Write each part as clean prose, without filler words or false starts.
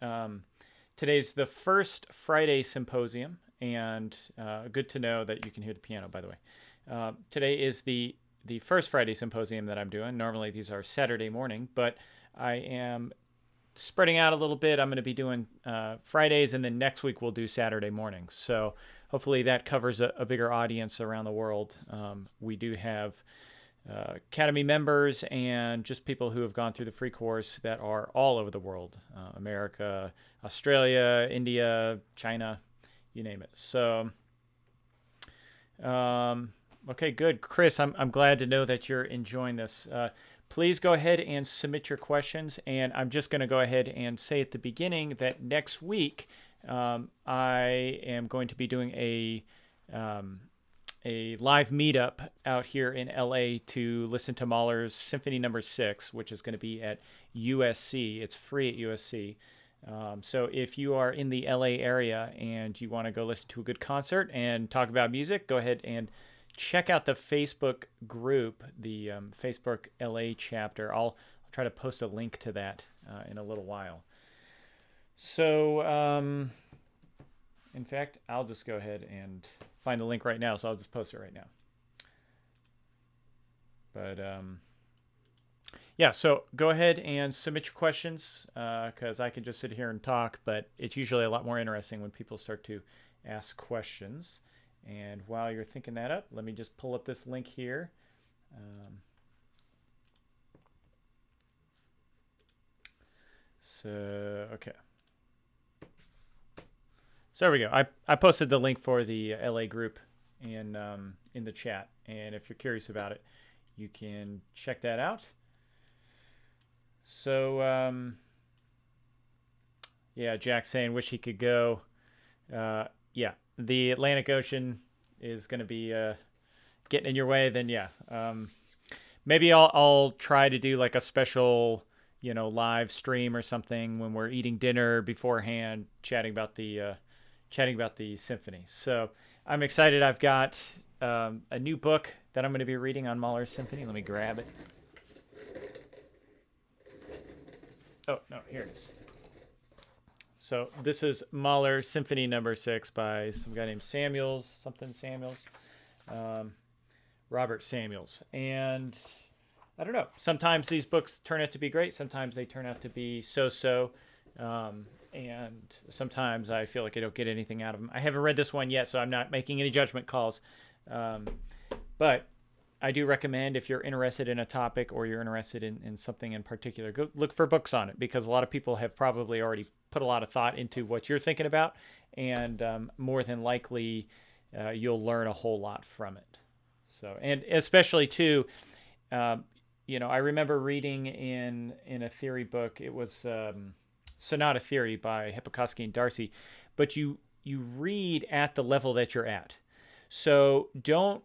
Um, Today's the first Friday symposium, and good to know that you can hear the piano, by the way. Today is the first Friday symposium that I'm doing. Normally these are Saturday morning, but I am spreading out a little bit. I'm going to be doing Fridays, and then next week we'll do Saturday mornings. So hopefully that covers a bigger audience around the world. We do have Academy members and just people who have gone through the free course that are all over the world, America, Australia, India, China, you name it. So, okay, good. Chris, I'm glad to know that you're enjoying this. Please go ahead and submit your questions. And I'm just going to go ahead and say at the beginning that next week I am going to be doing a live meetup out here in LA to listen to Mahler's Symphony Number 6, which is going to be at USC. It's free at USC. So if you are in the LA area and you want to go listen to a good concert and talk about music, go ahead and check out the Facebook group, the Facebook LA chapter. I'll try to post a link to that in a little while. So, in fact, I'll just go ahead and find the link right now, so I'll just post it right now. But yeah, so go ahead and submit your questions because I can just sit here and talk, but it's usually a lot more interesting when people start to ask questions. And while you're thinking that up, let me just pull up this link here. Okay. So there we go. I posted the link for the LA group in the chat, and if you're curious about it, you can check that out. So yeah, Jack's saying wish he could go. Yeah, the Atlantic Ocean is going to be getting in your way. Then yeah, maybe I'll try to do like a special live stream or something when we're eating dinner beforehand, chatting about the symphony. So I'm excited. I've got a new book that I'm going to be reading on Mahler's symphony. Let me grab it. Oh, no, here it is. So this is Mahler Symphony Number 6 by some guy named Samuels, Robert Samuels. And I don't know. Sometimes these books turn out to be great. Sometimes they turn out to be so-so. And sometimes I feel like I don't get anything out of them. I haven't read this one yet, so I'm not making any judgment calls. But I do recommend if you're interested in a topic or you're interested in something in particular, go look for books on it because a lot of people have probably already put a lot of thought into what you're thinking about, and more than likely you'll learn a whole lot from it. So, and especially too, I remember reading in a theory book. It was Sonata Theory by Hippokoski and Darcy, but you read at the level that you're at. So don't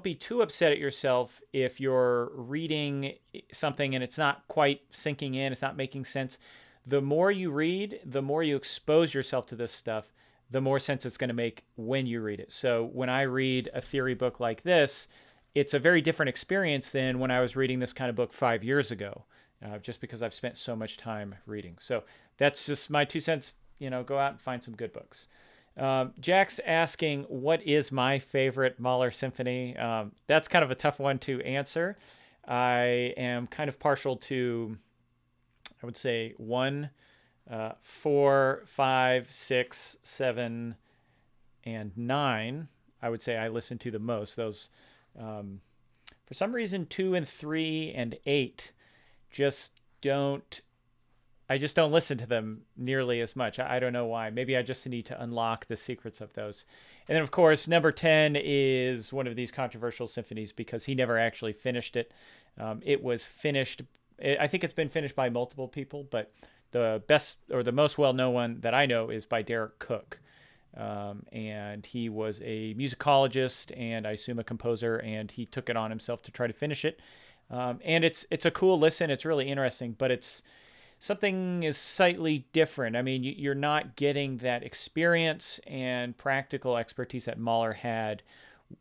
be too upset at yourself if you're reading something and it's not quite sinking in, it's not making sense. The more you read, the more you expose yourself to this stuff, the more sense it's going to make when you read it. So when I read a theory book like this, it's a very different experience than when I was reading this kind of book 5 years ago, just because I've spent so much time reading. So that's just my 2 cents. Go out and find some good books. Jack's asking, what is my favorite Mahler symphony? That's kind of a tough one to answer. I am kind of partial to, I would say, 1, 4, 5, 6, 7, and 9. I would say I listen to the most. Those, for some reason, 2 and 3 and 8 just don't. I just don't listen to them nearly as much. I don't know why. Maybe I just need to unlock the secrets of those. And then, of course, number 10 is one of these controversial symphonies because he never actually finished it. It was finished. I think it's been finished by multiple people, but the best or the most well-known one that I know is by Derek Cook. And he was a musicologist and I assume a composer, and he took it on himself to try to finish it. And it's a cool listen. It's really interesting, but it's something is slightly different. I mean, you're not getting that experience and practical expertise that Mahler had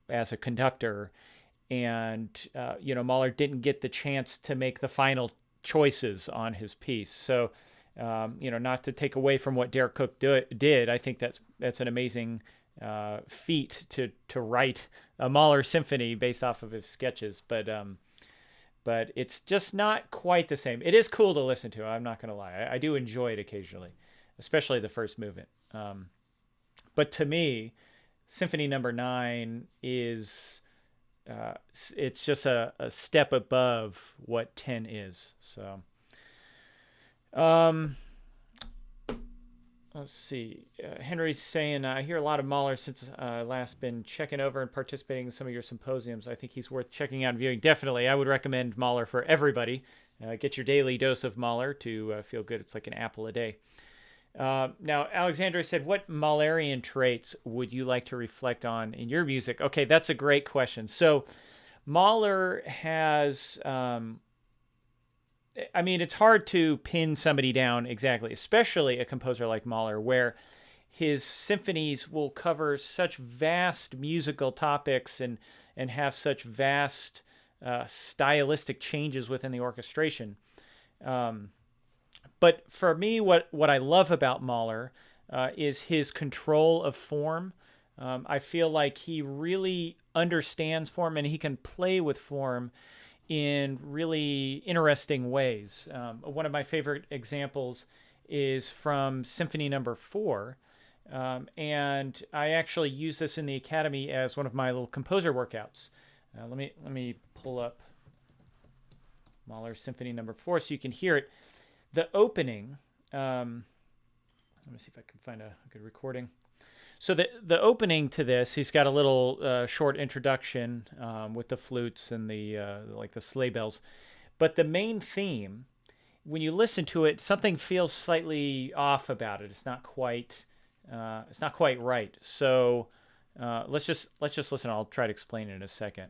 as a conductor. And, Mahler didn't get the chance to make the final choices on his piece. So Not to take away from what Derek Cook did. I think that's an amazing feat to write a Mahler symphony based off of his sketches, but it's just not quite the same. It is cool to listen to. I'm not going to lie. I do enjoy it occasionally, especially the first movement. But to me, Symphony Number 9 is it's just a step above what 10 is. So, let's see. Henry's saying, I hear a lot of Mahler since last been checking over and participating in some of your symposiums. I think he's worth checking out and viewing. Definitely, I would recommend Mahler for everybody. Get your daily dose of Mahler to feel good. It's like an apple a day. Now, Alexandra said, what Mahlerian traits would you like to reflect on in your music? Okay, that's a great question. So Mahler has... it's hard to pin somebody down exactly, especially a composer like Mahler, where his symphonies will cover such vast musical topics and have such vast stylistic changes within the orchestration. But for me, what I love about Mahler is his control of form. I feel like he really understands form and he can play with form in really interesting ways. One of my favorite examples is from Symphony Number 4. And I actually use this in the Academy as one of my little composer workouts. Let me pull up Mahler Symphony Number 4 so you can hear it. The opening, let me see if I can find a good recording. So the opening to this, he's got a little short introduction with the flutes and the sleigh bells. But the main theme, when you listen to it, something feels slightly off about it. It's not quite right. So let's just listen. I'll try to explain it in a second.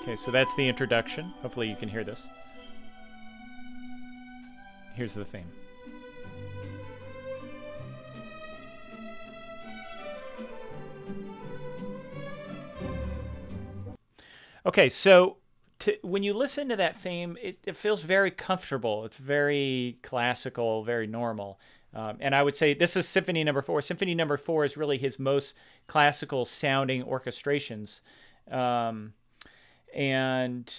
Okay, so that's the introduction. Hopefully you can hear this. Here's the theme. Okay, so when you listen to that theme, it feels very comfortable. It's very classical, very normal. And I would say this is Symphony Number 4. Symphony Number 4 is really his most classical sounding orchestrations. And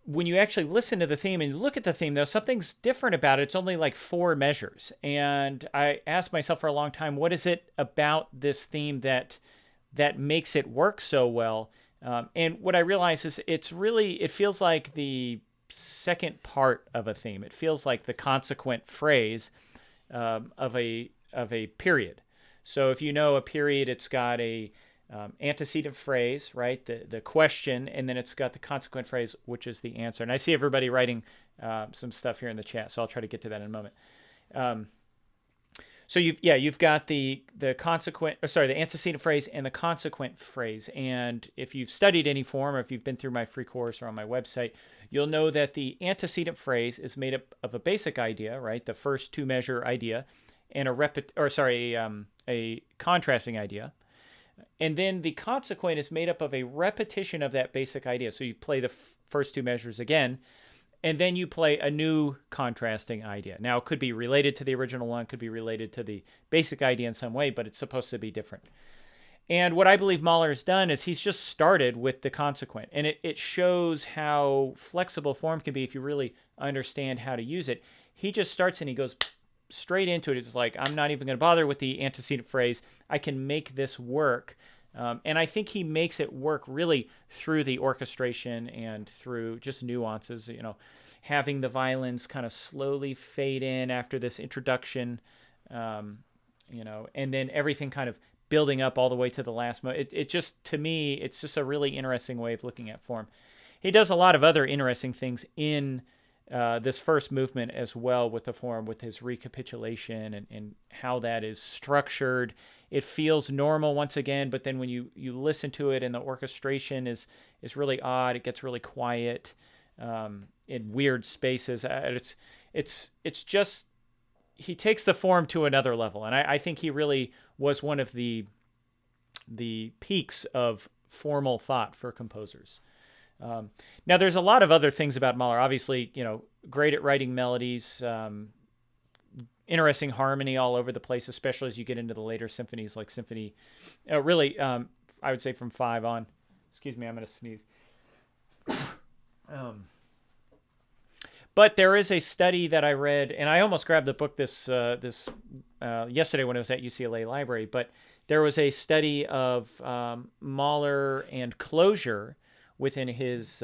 when you actually listen to the theme and you look at the theme, though, something's different about it. It's only like 4 measures. And I asked myself for a long time, what is it about this theme that makes it work so well? And what I realized is it feels like the second part of a theme. It feels like the consequent phrase of a period. So if you know a period, it's got a antecedent phrase, right? The question, and then it's got the consequent phrase, which is the answer. And I see everybody writing some stuff here in the chat, so I'll try to get to that in a moment. So you've got the antecedent phrase and the consequent phrase. And if you've studied any form, or if you've been through my free course or on my website, you'll know that the antecedent phrase is made up of a basic idea, right? The first 2 measure idea, and a contrasting idea. And then the consequent is made up of a repetition of that basic idea. So you play the first 2 measures again, and then you play a new contrasting idea. Now, it could be related to the original one, could be related to the basic idea in some way, but it's supposed to be different. And what I believe Mahler has done is he's just started with the consequent. And it shows how flexible form can be if you really understand how to use it. He just starts and he goes straight into it. It's like, I'm not even going to bother with the antecedent phrase. I can make this work. And I think he makes it work really through the orchestration and through just nuances, having the violins kind of slowly fade in after this introduction, and then everything kind of building up all the way to the last moment. It just, to me, it's just a really interesting way of looking at form. He does a lot of other interesting things in this first movement as well with the form, with his recapitulation and how that is structured. It feels normal once again, but then when you listen to it and the orchestration is really odd, it gets really quiet in weird spaces. It's just he takes the form to another level, and I think he really was one of the peaks of formal thought for composers. Now, there's a lot of other things about Mahler. Obviously, great at writing melodies, interesting harmony all over the place, especially as you get into the later symphonies, like Symphony. Really, I would say from 5 on. Excuse me, I'm going to sneeze. But there is a study that I read, and I almost grabbed the book this yesterday when I was at UCLA Library. But there was a study of Mahler and closure within his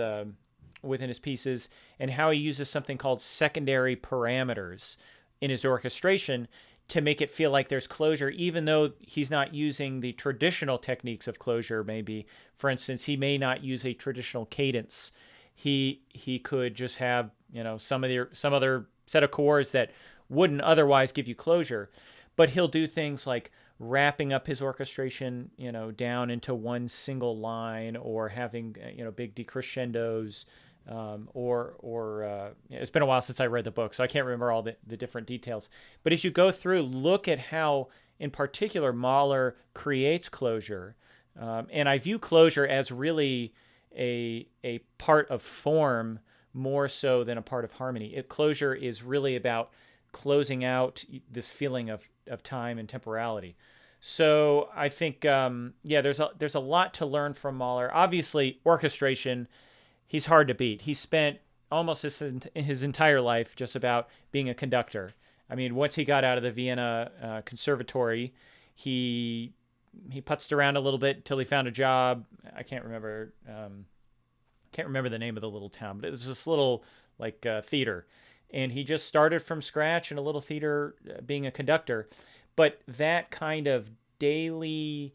pieces, and how he uses something called secondary parameters in his orchestration to make it feel like there's closure, even though he's not using the traditional techniques of closure. Maybe, for instance, he may not use a traditional cadence. He could just have some other set of chords that wouldn't otherwise give you closure, but he'll do things like wrapping up his orchestration, down into one single line, or having big decrescendos, or it's been a while since I read the book, so I can't remember all the different details. But as you go through, look at how, in particular, Mahler creates closure, and I view closure as really a part of form more so than a part of harmony. Closure is really about closing out this feeling of time and temporality. So I think, there's a lot to learn from Mahler. Obviously, orchestration, he's hard to beat. He spent almost his entire life just about being a conductor. I mean, once he got out of the Vienna Conservatory, he putzed around a little bit until he found a job. I can't remember the name of the little town, but it was this little theater, and he just started from scratch in a little theater, being a conductor. But that kind of daily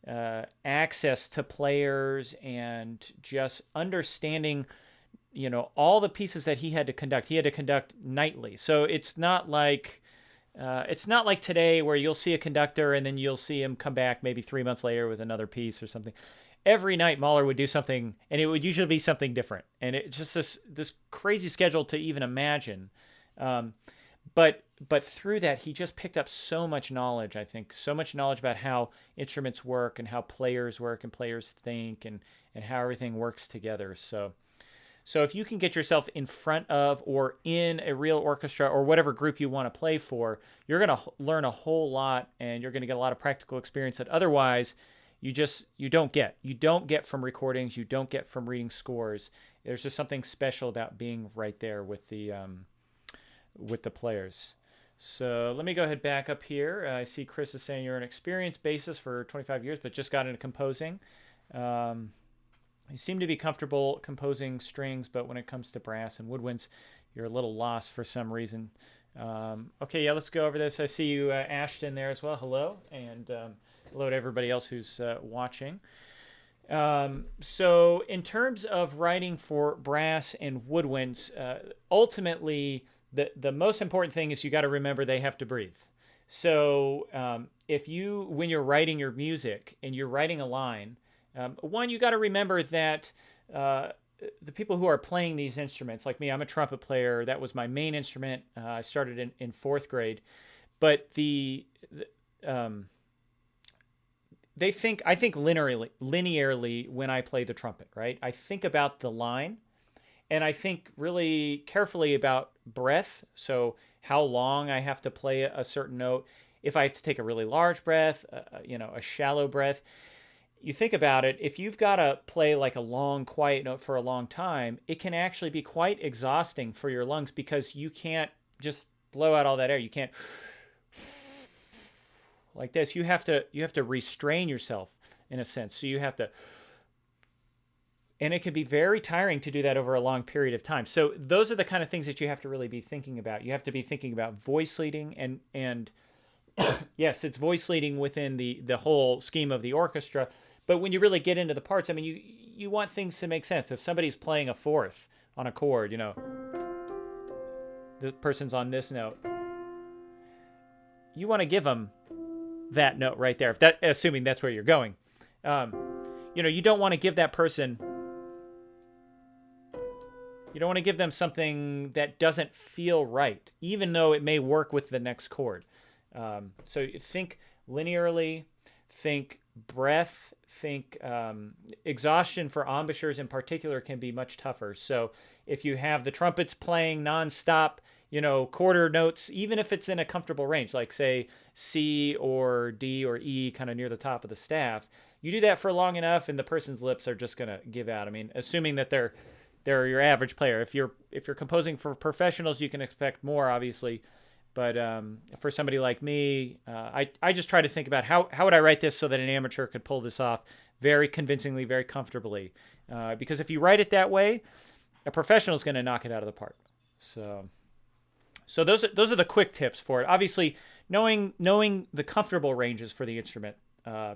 access to players, and just understanding, all the pieces that he had to conduct nightly. So it's not like today, where you'll see a conductor and then you'll see him come back maybe 3 months later with another piece or something. Every night Mahler would do something, and it would usually be something different. And it just this crazy schedule to even imagine. But through that, he just picked up so much knowledge, I think, so much knowledge about how instruments work, and how players work and players think, and how everything works together. So if you can get yourself in front of or in a real orchestra, or whatever group you want to play for, you're going to learn a whole lot, and you're going to get a lot of practical experience that otherwise you don't get. You don't get from recordings. You don't get from reading scores. There's just something special about being right there with the players. So let me go ahead back up here. I see Chris is saying you're an experienced bassist for 25 years, but just got into composing. You seem to be comfortable composing strings, but when it comes to brass and woodwinds, you're a little lost for some reason. Okay, let's go over this. I see you, Ashton, there as well. Hello, and hello to everybody else who's watching. So in terms of writing for brass and woodwinds, ultimately, the most important thing is you got to remember they have to breathe. So when you're writing your music and you're writing a line, one, you got to remember that the people who are playing these instruments, like me, I'm a trumpet player. That was my main instrument. I started in 4th grade. But I think linearly when I play the trumpet, right? I think about the line, and I think really carefully about breath. So how long I have to play a certain note. If I have to take a really large breath, a shallow breath. You think about it, if you've got to play like a long, quiet note for a long time, it can actually be quite exhausting for your lungs, because you can't just blow out all that air. You can't like this. You have to restrain yourself in a sense. So you have to, and it can be very tiring to do that over a long period of time. So those are the kind of things that you have to really be thinking about. You have to be thinking about voice leading, and yes, it's voice leading within the whole scheme of the orchestra. But when you really get into the parts, I mean, you want things to make sense. If somebody's playing a 4th on a chord, the person's on this note, you want to give them that note right there, assuming that's where you're going. You don't want to give that person You don't want to give them something that doesn't feel right, even though it may work with the next chord. So think linearly, think breath, think exhaustion for embouchures in particular can be much tougher. So if you have the trumpets playing nonstop, quarter notes, even if it's in a comfortable range, like say C or D or E, kind of near the top of the staff, you do that for long enough, and the person's lips are just gonna give out. I mean, assuming that they're your average player. If you're composing for professionals, you can expect more, obviously. But for somebody like me, I just try to think about how would I write this so that an amateur could pull this off very convincingly, very comfortably. Because if you write it that way, a professional is going to knock it out of the park. So those are the quick tips for it. Obviously, knowing the comfortable ranges for the instrument,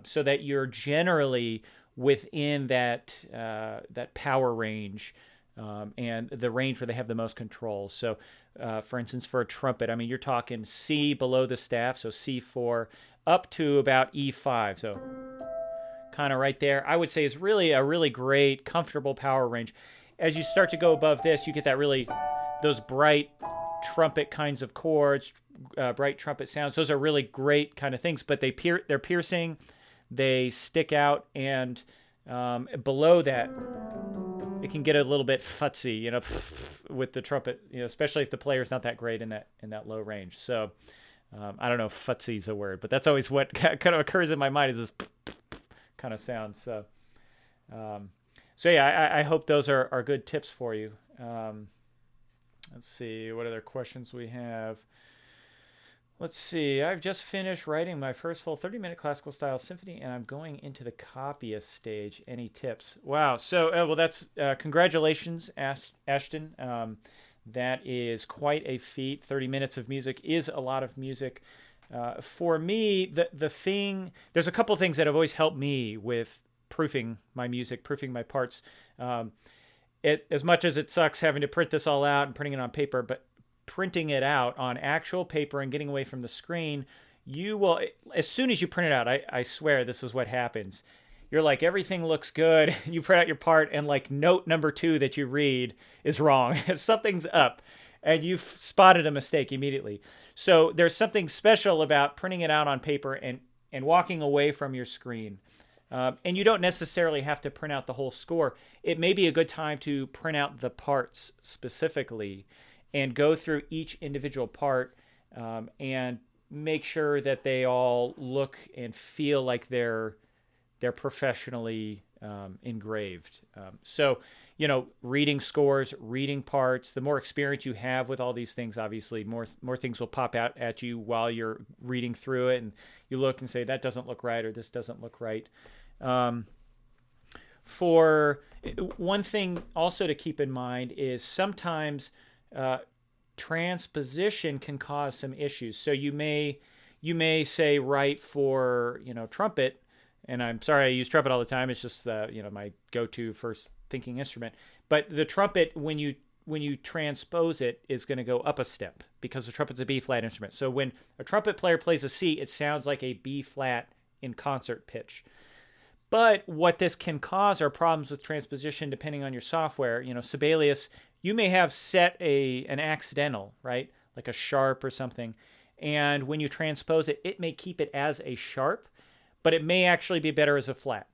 so that you're generally within that power range. And the range where they have the most control. So, for instance, for a trumpet, I mean, you're talking C below the staff, so C4, up to about E5. So kind of right there, I would say is really a really great, comfortable power range. As you start to go above this, you get those bright trumpet kinds of chords, bright trumpet sounds. Those are really great kind of things, but they're piercing, they stick out, and below that, it can get a little bit futzy, with the trumpet, especially if the player's not that great in that low range. So I don't know if futzy is a word, but that's always what kind of occurs in my mind, is this kind of sound. So yeah, I hope those are good tips for you. Let's see what other questions we have. Let's see. I've just finished writing my first full 30-minute classical style symphony, and I'm going into the copyist stage. Any tips? Wow. So, well, that's congratulations, Ashton. That is quite a feat. 30 minutes of music is a lot of music. For me, there's a couple of things that have always helped me with proofing my music, proofing my parts. As much as it sucks having to print this all out and printing it on paper, but printing it out on actual paper and getting away from the screen, you will, as soon as you print it out, I swear this is what happens. You're like, everything looks good. You print out your part, and like note number 2 that you read is wrong. Something's up, and you've spotted a mistake immediately. So there's something special about printing it out on paper and walking away from your screen. And you don't necessarily have to print out the whole score. It may be a good time to print out the parts specifically and go through each individual part, and make sure that they all look and feel like they're professionally engraved. So, reading scores, reading parts, the more experience you have with all these things, obviously more things will pop out at you while you're reading through it, and you look and say, that doesn't look right, or this doesn't look right. For one thing also to keep in mind is sometimes transposition can cause some issues. So you may say, write for trumpet, and I'm sorry I use trumpet all the time. It's just my go-to first thinking instrument. But the trumpet, when you transpose it, is going to go up a step because the trumpet's a B flat instrument. So when a trumpet player plays a C, it sounds like a B flat in concert pitch. But what this can cause are problems with transposition depending on your software. Sibelius, you may have set an accidental, right? Like a sharp or something. And when you transpose it, it may keep it as a sharp, but it may actually be better as a flat.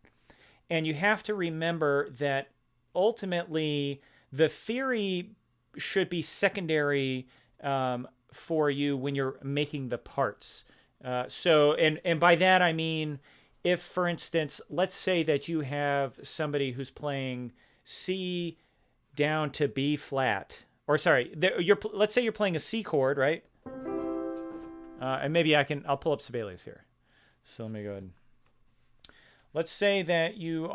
And you have to remember that ultimately the theory should be secondary for you when you're making the parts. And by that I mean, if, for instance, let's say that you have somebody who's playing C down to B flat, or sorry, let's say you're playing a C chord, right? And maybe I'll pull up Sibelius here. So let me go ahead. Let's say that you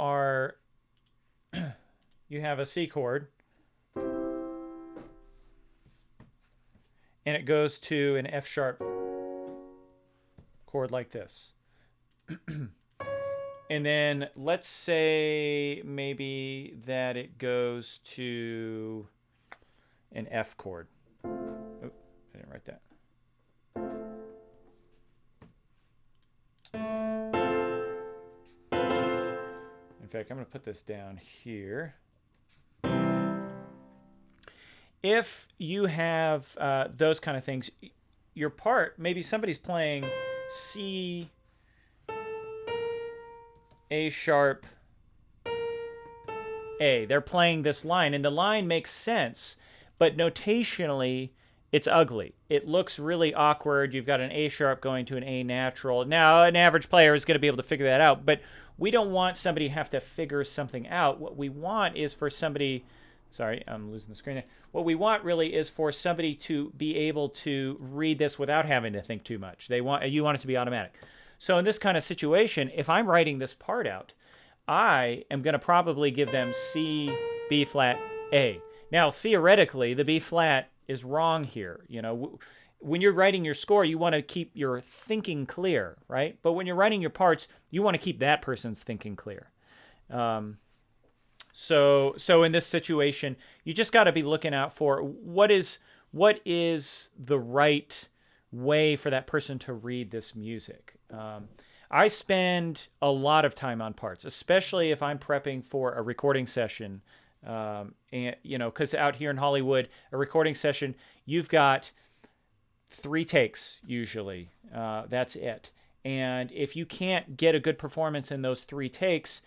have a C chord, and it goes to an F sharp chord like this. And then let's say maybe that it goes to an F chord. Oh, I didn't write that. In fact, I'm going to put this down here. if you have those kind of things, your part, maybe somebody's playing C, A sharp, A. They're playing this line, and the line makes sense, but notationally, it's ugly. It looks really awkward. You've got an A sharp going to an A natural. Now, an average player is going to be able to figure that out, but we don't want somebody to have to figure something out. What we want is for somebody, sorry, I'm losing the screen there. What we want really is for somebody to be able to read this without having to think too much. You want it to be automatic. So in this kind of situation, if I'm writing this part out, I am going to probably give them C, B flat, A. Now, theoretically, the B flat is wrong here. When you're writing your score, you want to keep your thinking clear, right? But when you're writing your parts, you want to keep that person's thinking clear. So in this situation, you just got to be looking out for what is the right way for that person to read this music. I spend a lot of time on parts, especially if I'm prepping for a recording session. And because out here in Hollywood, a recording session, you've got 3 takes usually. That's it. And if you can't get a good performance in those 3 takes,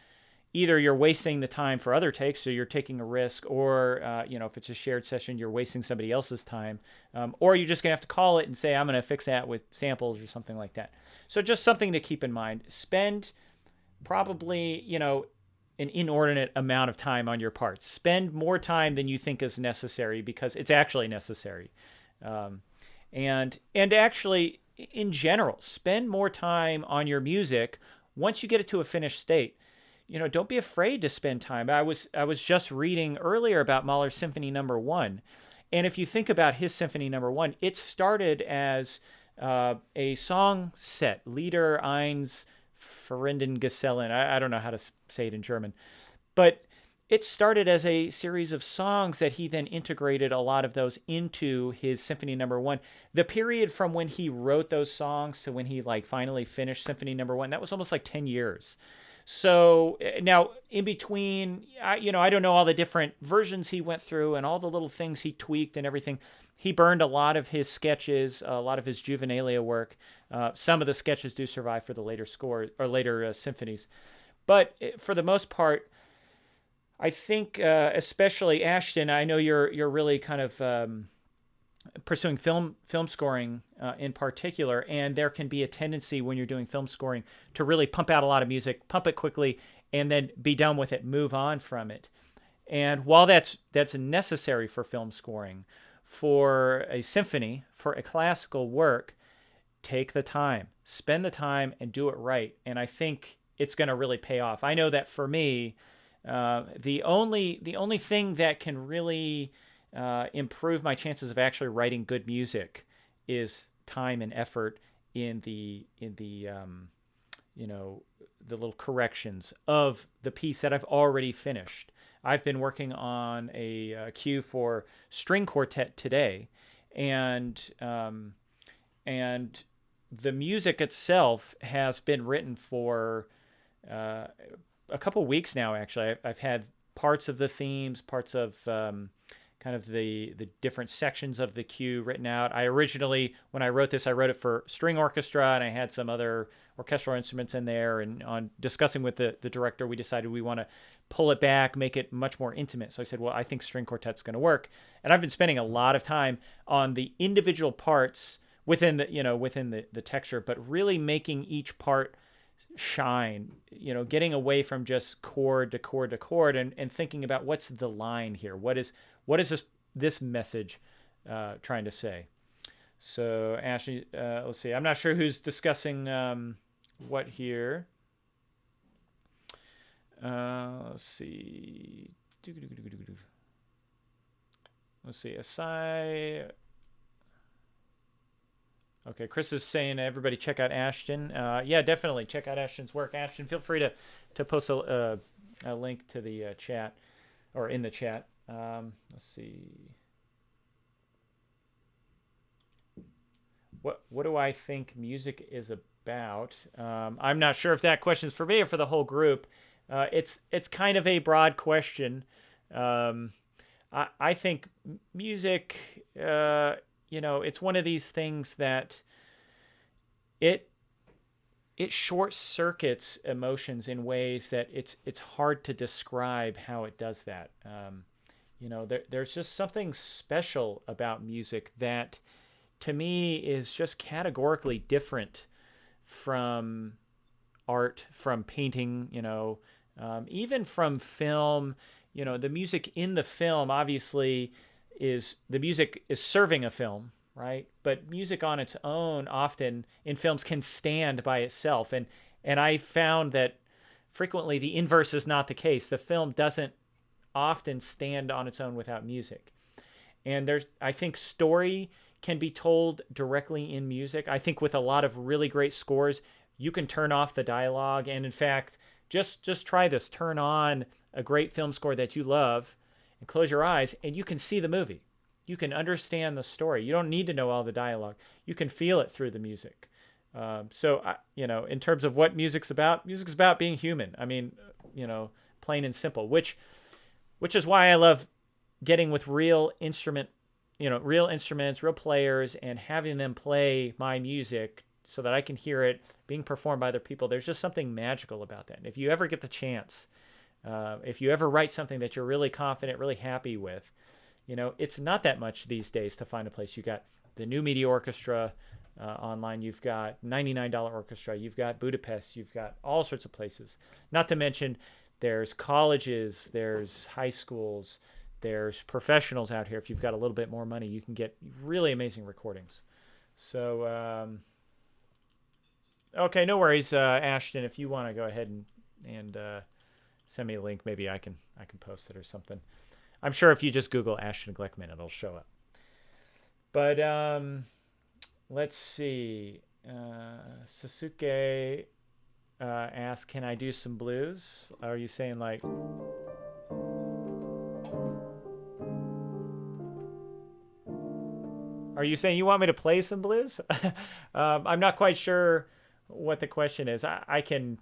either you're wasting the time for other takes, so you're taking a risk, or if it's a shared session, you're wasting somebody else's time, or you're just gonna have to call it and say, I'm gonna fix that with samples or something like that. So just something to keep in mind. Spend probably an inordinate amount of time on your parts. Spend more time than you think is necessary, because it's actually necessary. And actually, in general, spend more time on your music once you get it to a finished state. Don't be afraid to spend time. I was just reading earlier about Mahler's Symphony No. 1. And if you think about his Symphony No. 1, it started as a song set, Lieder eins Verrindengesellen. I don't know how to say it in German. But it started as a series of songs that he then integrated a lot of those into his Symphony No. 1. The period from when he wrote those songs to when he finally finished Symphony No. 1, that was almost 10 years. So now in between, I don't know all the different versions he went through and all the little things he tweaked and everything. He burned a lot of his sketches, a lot of his juvenilia work. Some of the sketches do survive for the later score or later symphonies. But for the most part, I think especially Ashton, I know you're really kind of pursuing film scoring in particular, and there can be a tendency when you're doing film scoring to really pump out a lot of music, pump it quickly, and then be done with it, move on from it. And while that's necessary for film scoring, for a symphony, for a classical work, take the time, spend the time, and do it right. And I think it's going to really pay off. I know that for me, the only thing that can really improve my chances of actually writing good music is time and effort in the little corrections of the piece that I've already finished. I've been working on a cue for string quartet today, and the music itself has been written for a couple weeks now. Actually, I've had parts of the themes, parts of kind of the different sections of the cue written out. I originally, when I wrote this, I wrote it for string orchestra, and I had some other orchestral instruments in there. And on discussing with the director, we decided we want to pull it back, make it much more intimate. So I said, well, I think string quartet's going to work. And I've been spending a lot of time on the individual parts within the texture, but really making each part shine, getting away from just chord to chord to chord, and thinking about what's the line here. What is this message trying to say? So Ashley, let's see. I'm not sure who's discussing what here. Let's see. Let's see. Aside. Okay, Chris is saying everybody check out Ashton. Yeah, definitely check out Ashton's work. Ashton, feel free to post a link to the chat, or in the chat. Let's see. What do I think music is about? I'm not sure if that question is for me or for the whole group. It's kind of a broad question. I think music, it's one of these things that it it short circuits emotions in ways that it's hard to describe how it does that. There's just something special about music that, to me, is just categorically different from art, from painting, even from film. The music in the film obviously is the music is serving a film, right? But music on its own often in films can stand by itself. And I found that frequently the inverse is not the case. The film doesn't often stand on its own without music. And I think story can be told directly in music. I think with a lot of really great scores, you can turn off the dialogue. And in fact, just try this. Turn on a great film score that you love and close your eyes and you can see the movie. You can understand the story. You don't need to know all the dialogue. You can feel it through the music. In terms of what music's about being human. I mean, plain and simple, which is why I love getting with real instruments, real players, and having them play my music so that I can hear it being performed by other people. There's just something magical about that. And if you ever get the chance, if you ever write something that you're really confident, really happy with, it's not that much these days to find a place. You got the New Media Orchestra online. You've got $99 Orchestra. You've got Budapest. You've got all sorts of places. Not to mention there's colleges, there's high schools, there's professionals out here. If you've got a little bit more money, you can get really amazing recordings. So, okay, no worries, Ashton. If you want to go ahead and send me a link, maybe I can post it or something. I'm sure if you just Google Ashton Glickman, it'll show up. But let's see. Sasuke asks, can I do some blues? Are you saying like... Are you saying you want me to play some blues? I'm not quite sure what the question is. I'm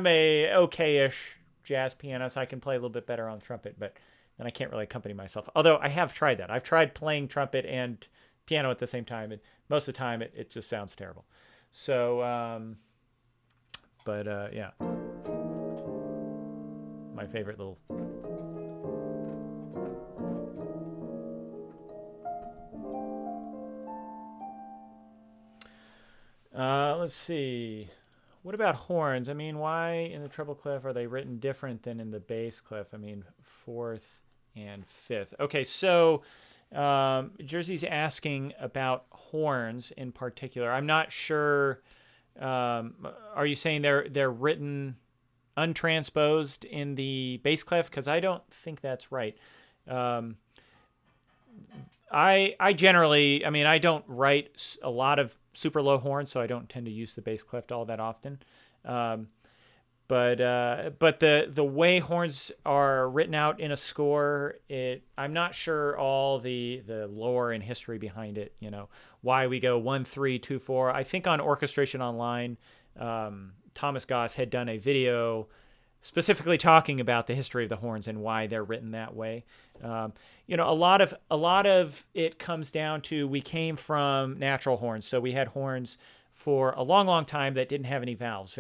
a okay-ish jazz pianist. I can play a little bit better on trumpet, but then I can't really accompany myself. Although I have tried that. I've tried playing trumpet and piano at the same time, and most of the time it just sounds terrible. So, yeah. My favorite little... Let's see. What about horns? I mean, why in the treble clef are they written different than in the bass clef? I mean, fourth and fifth. Okay, so Jersey's asking about horns in particular. I'm not sure. Are you saying they're written untransposed in the bass clef? Because I don't think that's right. I generally, I don't write a lot of super low horns, so I don't tend to use the bass clef all that often. But the way horns are written out in a score, I'm not sure all the lore and history behind it. Why we go 1, 3, 2, 4. I think on Orchestration Online, Thomas Goss had done a video specifically talking about the history of the horns and why they're written that way. A lot of it comes down to we came from natural horns, so we had horns for a long, long time that didn't have any valves.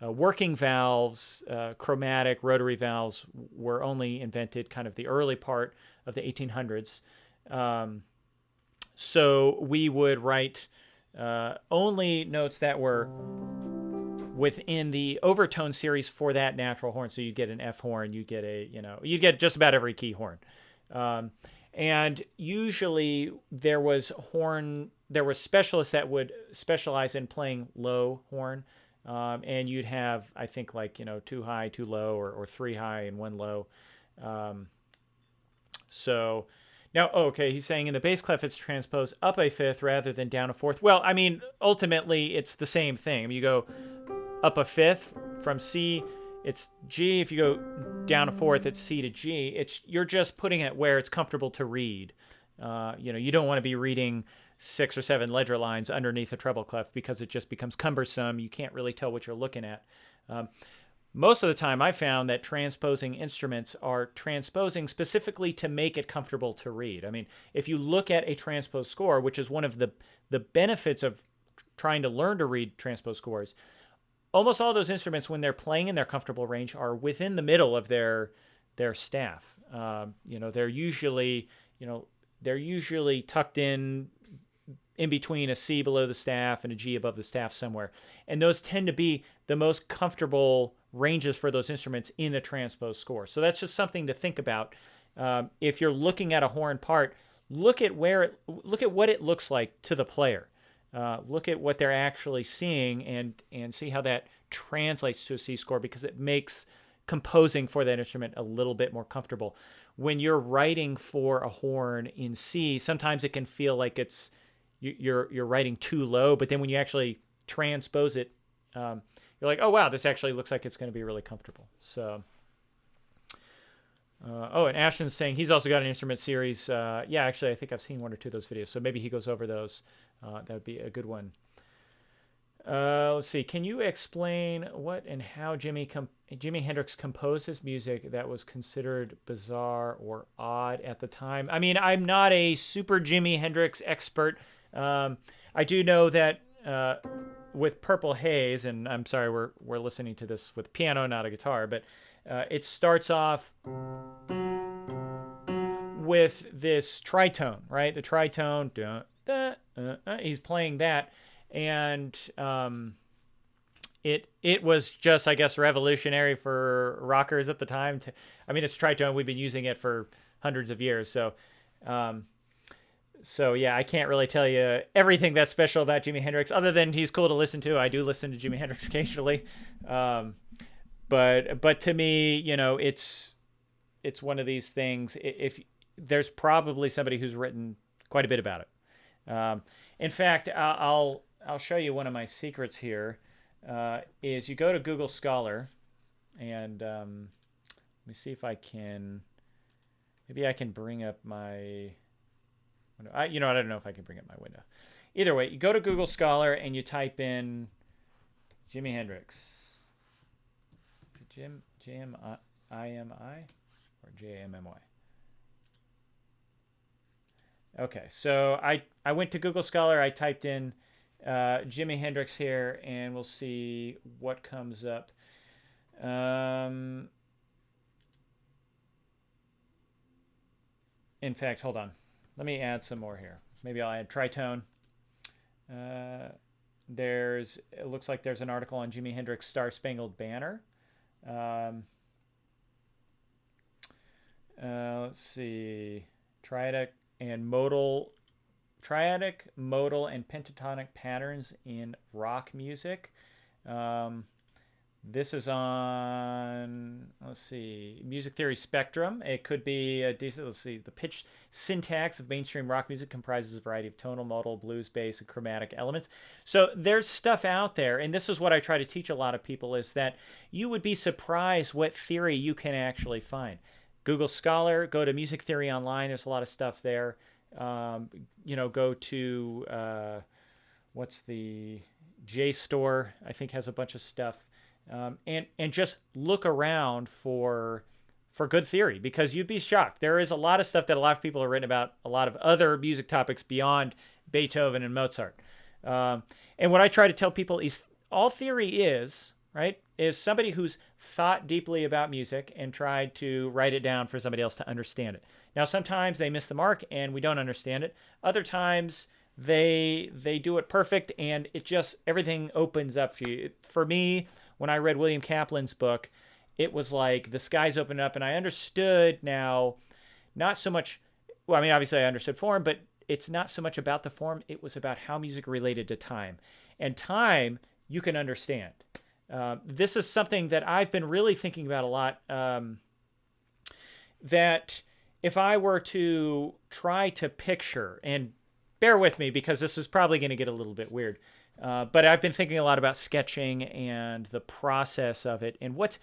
Working valves, chromatic, rotary valves were only invented kind of the early part of the 1800s. So we would write only notes that were within the overtone series for that natural horn. So you get an F horn, you get just about every key horn. And usually there was specialists that would specialize in playing low horn. And you'd have, I think, like, 2 high, 2 low, or 3 high and 1 low. So now, okay, he's saying in the bass clef it's transposed up a fifth rather than down a fourth. Well, ultimately it's the same thing. You go up a fifth from C, it's G. If you go down a fourth, it's C to G. You're just putting it where it's comfortable to read. You don't want to be reading 6 or 7 ledger lines underneath a treble clef because it just becomes cumbersome. You can't really tell what you're looking at. most of the time I found that transposing instruments are transposing specifically to make it comfortable to read. I mean, if you look at a transposed score, which is one of the benefits of trying to learn to read transposed scores, almost all those instruments, when they're playing in their comfortable range, are within the middle of their staff. They're usually tucked in between a C below the staff and a G above the staff somewhere. And those tend to be the most comfortable ranges for those instruments in the transposed score. So that's just something to think about. If you're looking at a horn part, look at what it looks like to the player. Look at what they're actually seeing and see how that translates to a C score, because it makes composing for that instrument a little bit more comfortable. When you're writing for a horn in C, sometimes it can feel like you're writing too low, but then when you actually transpose it, you're like, oh wow, this actually looks like it's going to be really comfortable. So, and Ashton's saying he's also got an instrument series. Yeah, actually, I think I've seen one or two of those videos, so maybe he goes over those. That would be a good one. Let's see. Can you explain what and how Jimi Hendrix composed his music that was considered bizarre or odd at the time? I mean, I'm not a super Jimi Hendrix expert. I do know that with Purple Haze, and I'm sorry, we're listening to this with piano, not a guitar, but it starts off with this tritone, right? The tritone, he's playing that, and it was just, I guess, revolutionary for rockers at the time. It's tritone. We've been using it for hundreds of years, so. So yeah, I can't really tell you everything that's special about Jimi Hendrix, other than he's cool to listen to. I do listen to Jimi Hendrix occasionally, but to me, it's one of these things. If there's probably somebody who's written quite a bit about it. In fact, I'll show you one of my secrets here. Is you go to Google Scholar, and let me see if I can. Maybe I can bring up my. I don't know if I can bring up my window. Either way, you go to Google Scholar and you type in Jimi Hendrix. J-M-I or J-A-M-M-Y. Okay, so I went to Google Scholar. I typed in Jimi Hendrix here, and we'll see what comes up. In fact, hold on. Let me add some more here. Maybe I'll add tritone. It looks like there's an article on Jimi Hendrix Star Spangled Banner. Let's see. Triadic, modal, and pentatonic patterns in rock music. This is on, let's see, Music Theory Spectrum. It could be a decent, let's see, the pitch syntax of mainstream rock music comprises a variety of tonal, modal, blues, bass, and chromatic elements. So there's stuff out there, and this is what I try to teach a lot of people, is that you would be surprised what theory you can actually find. Google Scholar, go to Music Theory Online. There's a lot of stuff there. Go to, what's the JSTOR, I think has a bunch of stuff. And just look around for good theory, because you'd be shocked. There is a lot of stuff that a lot of people have written about a lot of other music topics beyond Beethoven and Mozart. And what I try to tell people is all theory is somebody who's thought deeply about music and tried to write it down for somebody else to understand it. Now, sometimes they miss the mark and we don't understand it. Other times they do it perfect, and it just, everything opens up for you. For me, when I read William Kaplan's book, it was like the skies opened up, and I understood now, not so much, obviously I understood form, but it's not so much about the form, it was about how music related to time. And time, you can understand. This is something that I've been really thinking about a lot, that if I were to try to picture, and bear with me because this is probably going to get a little bit weird, but I've been thinking a lot about sketching and the process of it, and what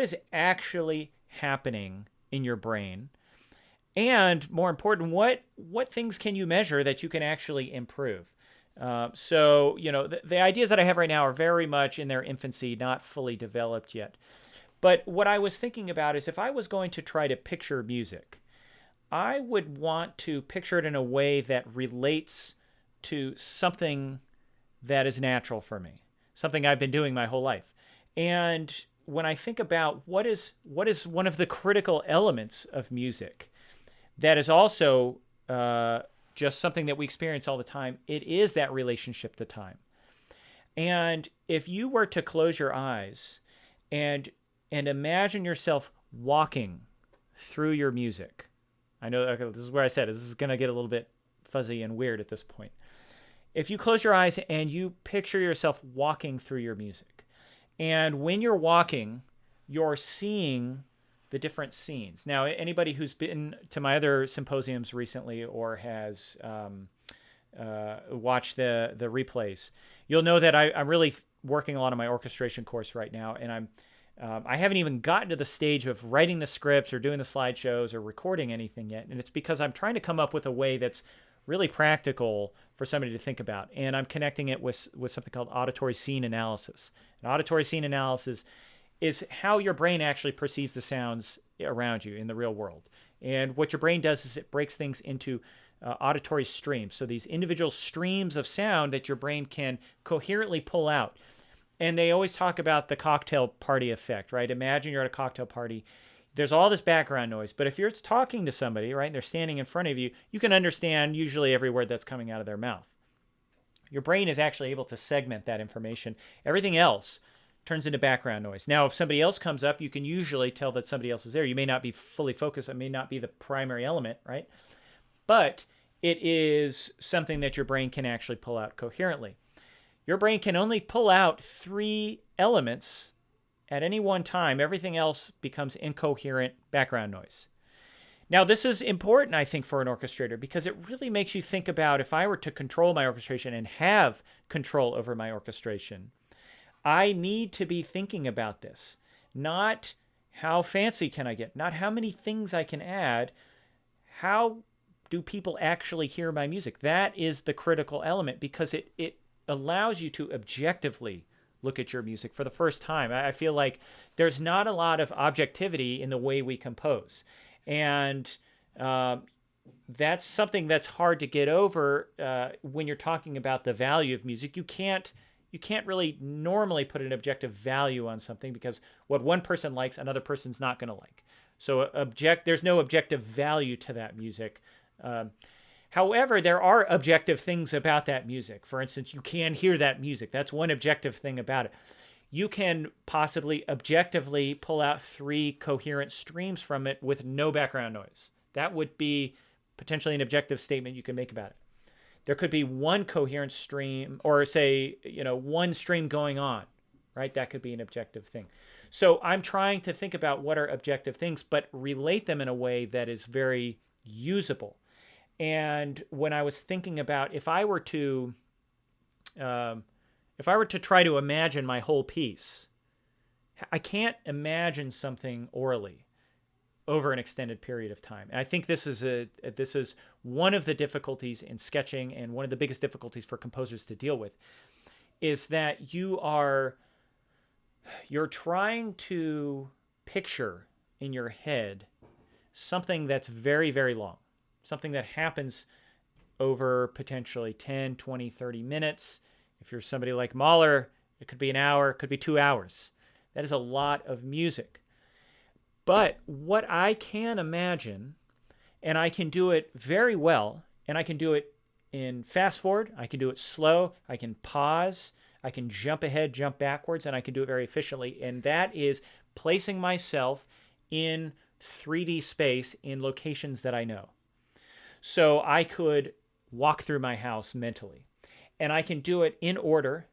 is actually happening in your brain, and more important, what things can you measure that you can actually improve? So, the ideas that I have right now are very much in their infancy, not fully developed yet. But what I was thinking about is if I was going to try to picture music, I would want to picture it in a way that relates to something that is natural for me, something I've been doing my whole life. And when I think about what is one of the critical elements of music that is also just something that we experience all the time, it is that relationship to time. And if you were to close your eyes and imagine yourself walking through your music, I know, okay, this is where I said this is going to get a little bit fuzzy and weird at this point. If you close your eyes and you picture yourself walking through your music, and when you're walking, you're seeing the different scenes. Now, anybody who's been to my other symposiums recently or has watched the replays, you'll know that I'm really working a lot on my orchestration course right now, and I haven't even gotten to the stage of writing the scripts or doing the slideshows or recording anything yet, and it's because I'm trying to come up with a way that's really practical for somebody to think about, and I'm connecting it with something called auditory scene analysis. And auditory scene analysis is how your brain actually perceives the sounds around you in the real world. And what your brain does is it breaks things into auditory streams. So these individual streams of sound that your brain can coherently pull out. And they always talk about the cocktail party effect, right? Imagine you're at a cocktail party. There's all this background noise, but if you're talking to somebody, right, and they're standing in front of you, you can understand usually every word that's coming out of their mouth. Your brain is actually able to segment that information. Everything else turns into background noise. Now, if somebody else comes up, you can usually tell that somebody else is there. You may not be fully focused. It may not be the primary element, right? But it is something that your brain can actually pull out coherently. Your brain can only pull out 3 elements at any one time. Everything else becomes incoherent background noise. Now, this is important, I think, for an orchestrator because it really makes you think about if I were to control my orchestration and have control over my orchestration, I need to be thinking about this. Not how fancy can I get, not how many things I can add, how do people actually hear my music? That is the critical element because it allows you to objectively look at your music for the first time. I feel like there's not a lot of objectivity in the way we compose. And that's something that's hard to get over when you're talking about the value of music. You can't really normally put an objective value on something because what one person likes, another person's not going to like. So there's no objective value to that music. However, there are objective things about that music. For instance, you can hear that music. That's one objective thing about it. You can possibly objectively pull out 3 coherent streams from it with no background noise. That would be potentially an objective statement you can make about it. There could be one coherent stream or say, one stream going on, right? That could be an objective thing. So I'm trying to think about what are objective things, but relate them in a way that is very usable. And when I was thinking about if I were to try to imagine my whole piece, I can't imagine something orally over an extended period of time. And I think this is one of the difficulties in sketching and one of the biggest difficulties for composers to deal with is that you're trying to picture in your head something that's very, very long, something that happens over potentially 10, 20, 30 minutes. If you're somebody like Mahler, it could be an hour, it could be 2 hours. That is a lot of music. But what I can imagine, and I can do it very well, and I can do it in fast forward, I can do it slow, I can pause, I can jump ahead, jump backwards, and I can do it very efficiently. And that is placing myself in 3D space in locations that I know. So I could walk through my house mentally, and I can do it in order,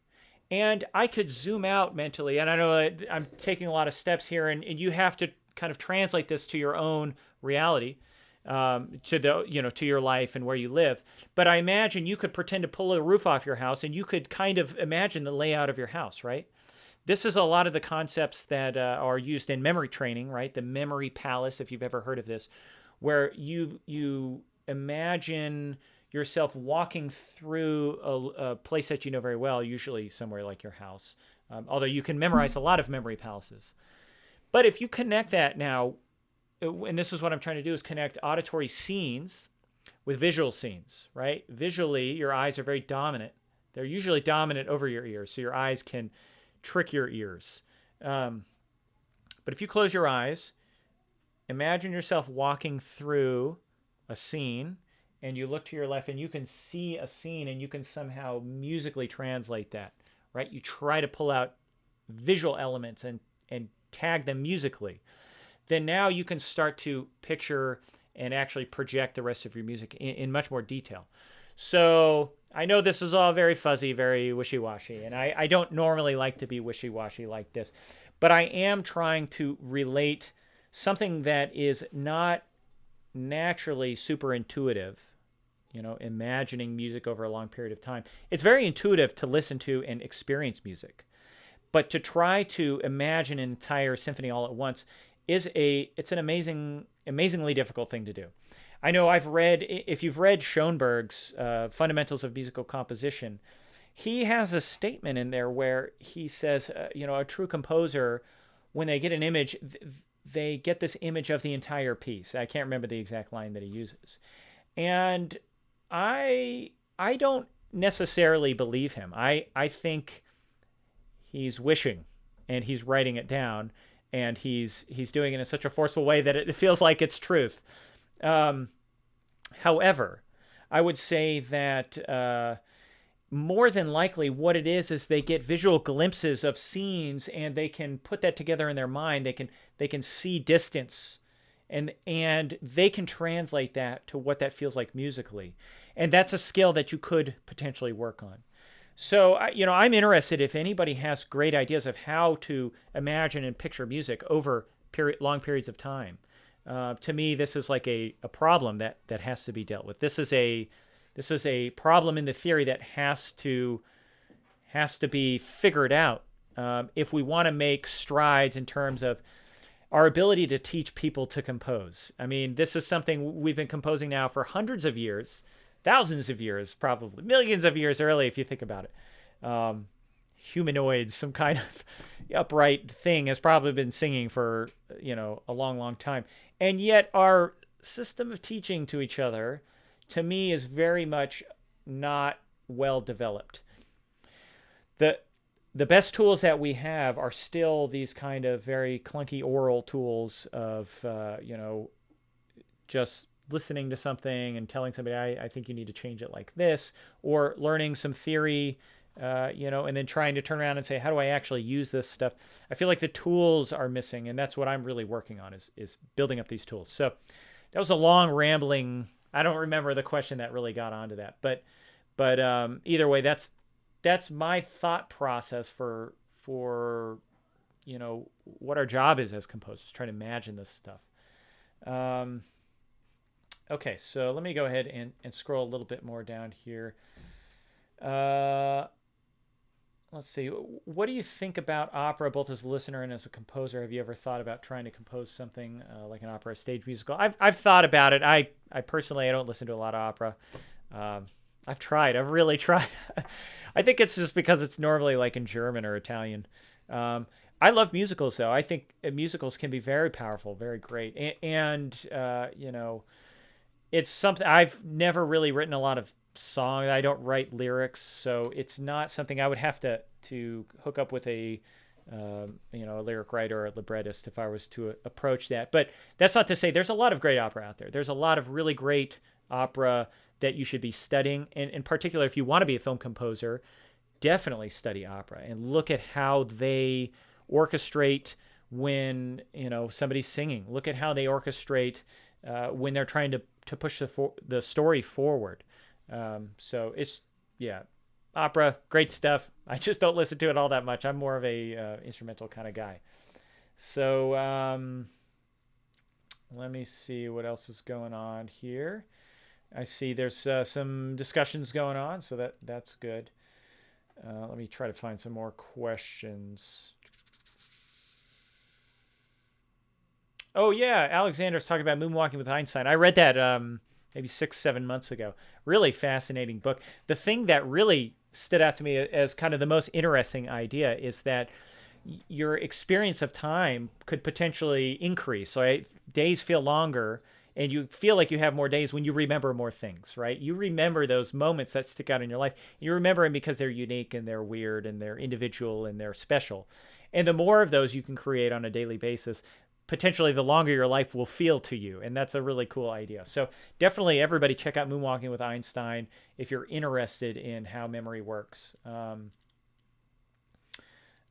and I could zoom out mentally. And I know I'm taking a lot of steps here, and you have to kind of translate this to your own reality, to your life and where you live. But I imagine you could pretend to pull a roof off your house, and you could kind of imagine the layout of your house, right? This is a lot of the concepts that are used in memory training, right? The memory palace, if you've ever heard of this, where you imagine yourself walking through a place that you know very well, usually somewhere like your house, although you can memorize a lot of memory palaces. But if you connect that now, and this is what I'm trying to do, is connect auditory scenes with visual scenes, right? Visually, your eyes are very dominant. They're usually dominant over your ears, so your eyes can trick your ears. But if you close your eyes, imagine yourself walking through a scene, and you look to your left, and you can see a scene, and you can somehow musically translate that, right? You try to pull out visual elements and tag them musically. Then now you can start to picture and actually project the rest of your music in much more detail. So I know this is all very fuzzy, very wishy-washy, and I don't normally like to be wishy-washy like this, but I am trying to relate something that is not naturally super intuitive, imagining music over a long period of time. It's very intuitive to listen to and experience music, but to try to imagine an entire symphony all at once it's an amazingly difficult thing to do. I know if you've read Schoenberg's Fundamentals of Musical Composition, he has a statement in there where he says, a true composer, when they get an image, they get this image of the entire piece. I can't remember the exact line that he uses. And I don't necessarily believe him. I think he's wishing and he's writing it down, and he's doing it in such a forceful way that it feels like it's truth. However, I would say that more than likely what it is they get visual glimpses of scenes, and they can put that together in their mind. They can see distance, and they can translate that to what that feels like musically. And that's a skill that you could potentially work on. So, I'm interested if anybody has great ideas of how to imagine and picture music over long periods of time. To me, this is like a problem that has to be dealt with. This is a problem in the theory that has to be figured out if we want to make strides in terms of our ability to teach people to compose. I mean, this is something we've been composing now for hundreds of years. Thousands of years, probably millions of years early, if you think about it. Humanoids, some kind of upright thing, has probably been singing for a long, long time, and yet our system of teaching to each other, to me, is very much not well developed. The best tools that we have are still these kind of very clunky oral tools of just listening to something and telling somebody, I think you need to change it like this, or learning some theory, and then trying to turn around and say, how do I actually use this stuff? I feel like the tools are missing, and that's what I'm really working on is building up these tools. So that was a long rambling. I don't remember the question that really got onto that, but either way, that's my thought process for what our job is as composers, trying to imagine this stuff. Okay, so let me go ahead and scroll a little bit more down here. Let's see. What do you think about opera, both as a listener and as a composer? Have you ever thought about trying to compose something like an opera, stage musical? I've thought about it. I personally, I don't listen to a lot of opera. I've tried. I've really tried. I think it's just because it's normally like in German or Italian. I love musicals, though. I think musicals can be very powerful, very great. And it's something I've never really written a lot of songs. I don't write lyrics, so it's not something I would have to hook up with a lyric writer or a librettist if I was to approach that. But that's not to say there's a lot of great opera out there. There's a lot of really great opera that you should be studying. And in particular, if you want to be a film composer, definitely study opera and look at how they orchestrate when somebody's singing. Look at how they orchestrate when they're trying to push the story forward. So it's, opera, great stuff. I just don't listen to it all that much. I'm more of a instrumental kind of guy. So let me see what else is going on here. I see there's some discussions going on, so that's good. Let me try to find some more questions. Oh yeah, Alexander's talking about moonwalking with Einstein. I read that maybe 6, 7 months ago. Really fascinating book. The thing that really stood out to me as kind of the most interesting idea is that your experience of time could potentially increase. Right? Days feel longer, and you feel like you have more days when you remember more things, right? You remember those moments that stick out in your life. You remember them because they're unique and they're weird and they're individual and they're special. And the more of those you can create on a daily basis, potentially the longer your life will feel to you. And that's a really cool idea. So definitely everybody check out Moonwalking with Einstein if you're interested in how memory works.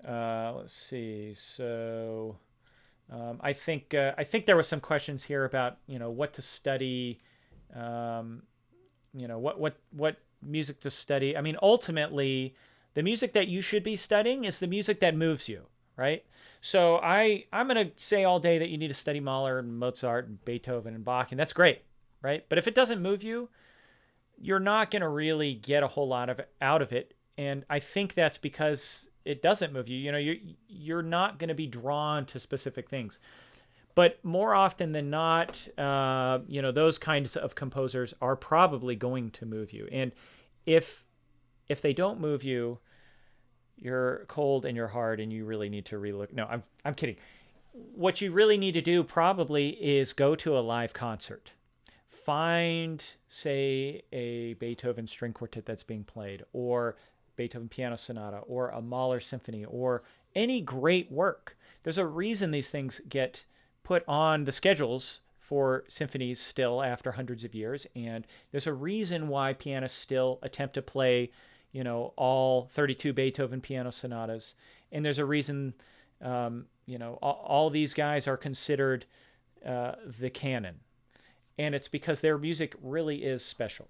Let's see. So I think there were some questions here about what to study, what music to study. I mean, ultimately, the music that you should be studying is the music that moves you, right? So I'm gonna say all day that you need to study Mahler and Mozart and Beethoven and Bach, and that's great, right? But if it doesn't move you, you're not gonna really get a whole lot of out of it. And I think that's because it doesn't move you. You're not going to be drawn to specific things. But more often than not, those kinds of composers are probably going to move you. And if they don't move you, you're cold and you're hard, and you really need to relook. No, I'm kidding. What you really need to do probably is go to a live concert. Find, say, a Beethoven string quartet that's being played, or Beethoven Piano Sonata, or a Mahler Symphony, or any great work. There's a reason these things get put on the schedules for symphonies still after hundreds of years, and there's a reason why pianists still attempt to play, all 32 Beethoven Piano Sonatas, and there's a reason, all these guys are considered the canon, and it's because their music really is special.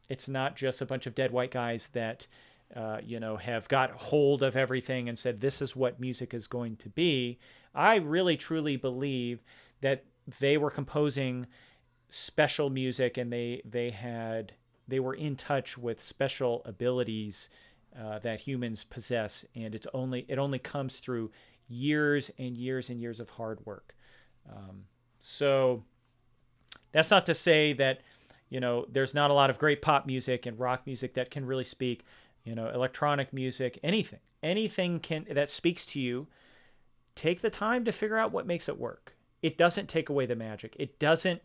It's not just a bunch of dead white guys that, have got hold of everything and said, this is what music is going to be. I really, truly believe that they were composing special music, and they were in touch with special abilities that humans possess. And it only comes through years and years and years of hard work. So that's not to say that, there's not a lot of great pop music and rock music that can really speak, electronic music, anything that speaks to you. Take the time to figure out what makes it work. It doesn't take away the magic. It doesn't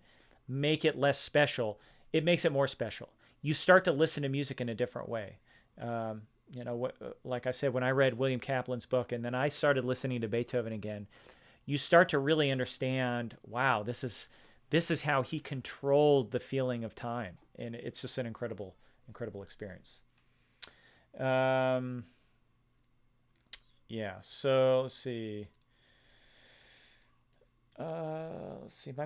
make it less special. It makes it more special. You start to listen to music in a different way. Like I said, when I read William Kaplan's book and then I started listening to Beethoven again, you start to really understand, wow, this is how he controlled the feeling of time. And it's just an incredible, incredible experience. So let's see. My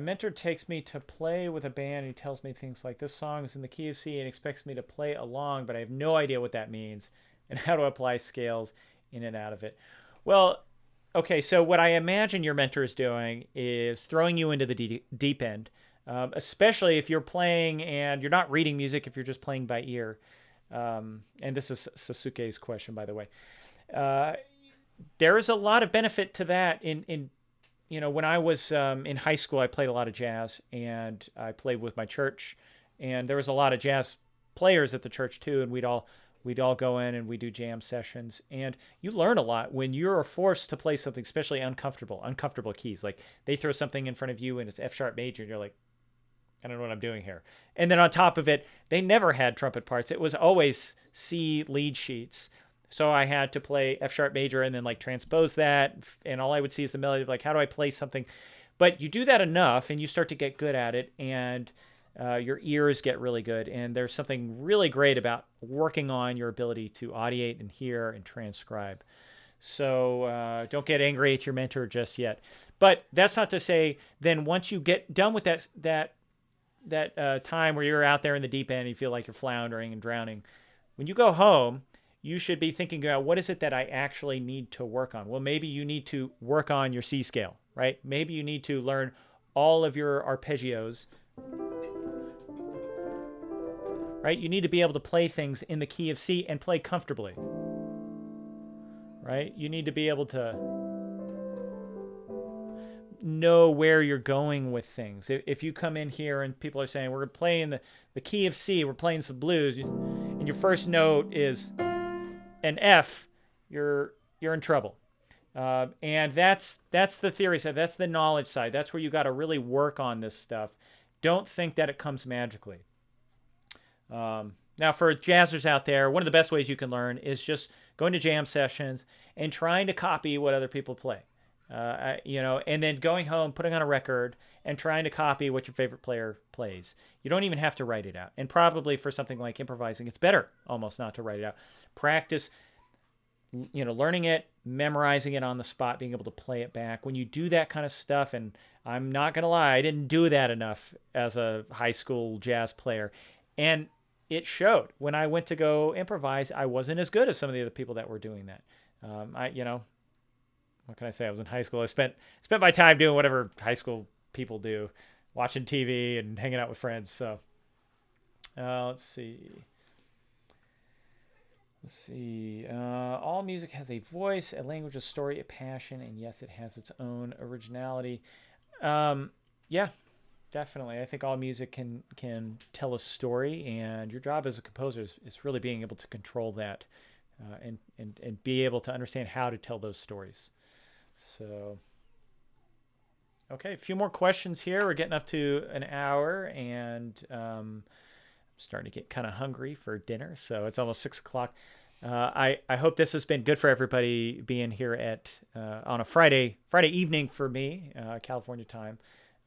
mentor takes me to play with a band. He tells me things like, this song is in the key of C, and expects me to play along, but I have no idea what that means and how to apply scales in and out of it. Well, okay, so what I imagine your mentor is doing is throwing you into the deep end, especially if you're playing and you're not reading music, if you're just playing by ear. And this is Sasuke's question, by the way. There is a lot of benefit to that. When I was in high school, I played a lot of jazz, and I played with my church, and there was a lot of jazz players at the church too, and we'd all go in and we do jam sessions, and you learn a lot when you're forced to play something, especially uncomfortable keys. Like they throw something in front of you and it's F sharp major, and you're like, I don't know what I'm doing here. And then on top of it, they never had trumpet parts. It was always C lead sheets. So I had to play F sharp major and then like transpose that, and all I would see is the melody of like, how do I play something? But you do that enough and you start to get good at it, and your ears get really good. And there's something really great about working on your ability to audiate and hear and transcribe. So don't get angry at your mentor just yet. But that's not to say then once you get done with that time where you're out there in the deep end and you feel like you're floundering and drowning, when you go home, you should be thinking about, what is it that I actually need to work on? Well, maybe you need to work on your C scale, right? Maybe you need to learn all of your arpeggios, right? You need to be able to play things in the key of C and play comfortably, right? You need to be able to know where you're going with things. If you come in here and people are saying we're playing the key of C, we're playing some blues, and your first note is an F, you're in trouble. And that's the theory side. That's the knowledge side. That's where you got to really work on this stuff. Don't think that it comes magically. Now, for jazzers out there, one of the best ways you can learn is just going to jam sessions and trying to copy what other people play. And then going home, putting on a record, and trying to copy what your favorite player plays. You don't even have to write it out. And probably for something like improvising, it's better almost not to write it out. Practice, learning it, memorizing it on the spot, being able to play it back. When you do that kind of stuff, and I'm not going to lie, I didn't do that enough as a high school jazz player. And it showed. When I went to go improvise, I wasn't as good as some of the other people that were doing that. What can I say? I was in high school. I spent my time doing whatever high school people do, watching TV and hanging out with friends. So let's see. All music has a voice, a language, a story, a passion, and yes, it has its own originality. Yeah, definitely. I think all music can tell a story, and your job as a composer is really being able to control that and be able to understand how to tell those stories. So, okay, a few more questions here. We're getting up to an hour, and I'm starting to get kind of hungry for dinner, so it's almost 6 o'clock. I hope this has been good for everybody being here on a Friday evening for me, California time.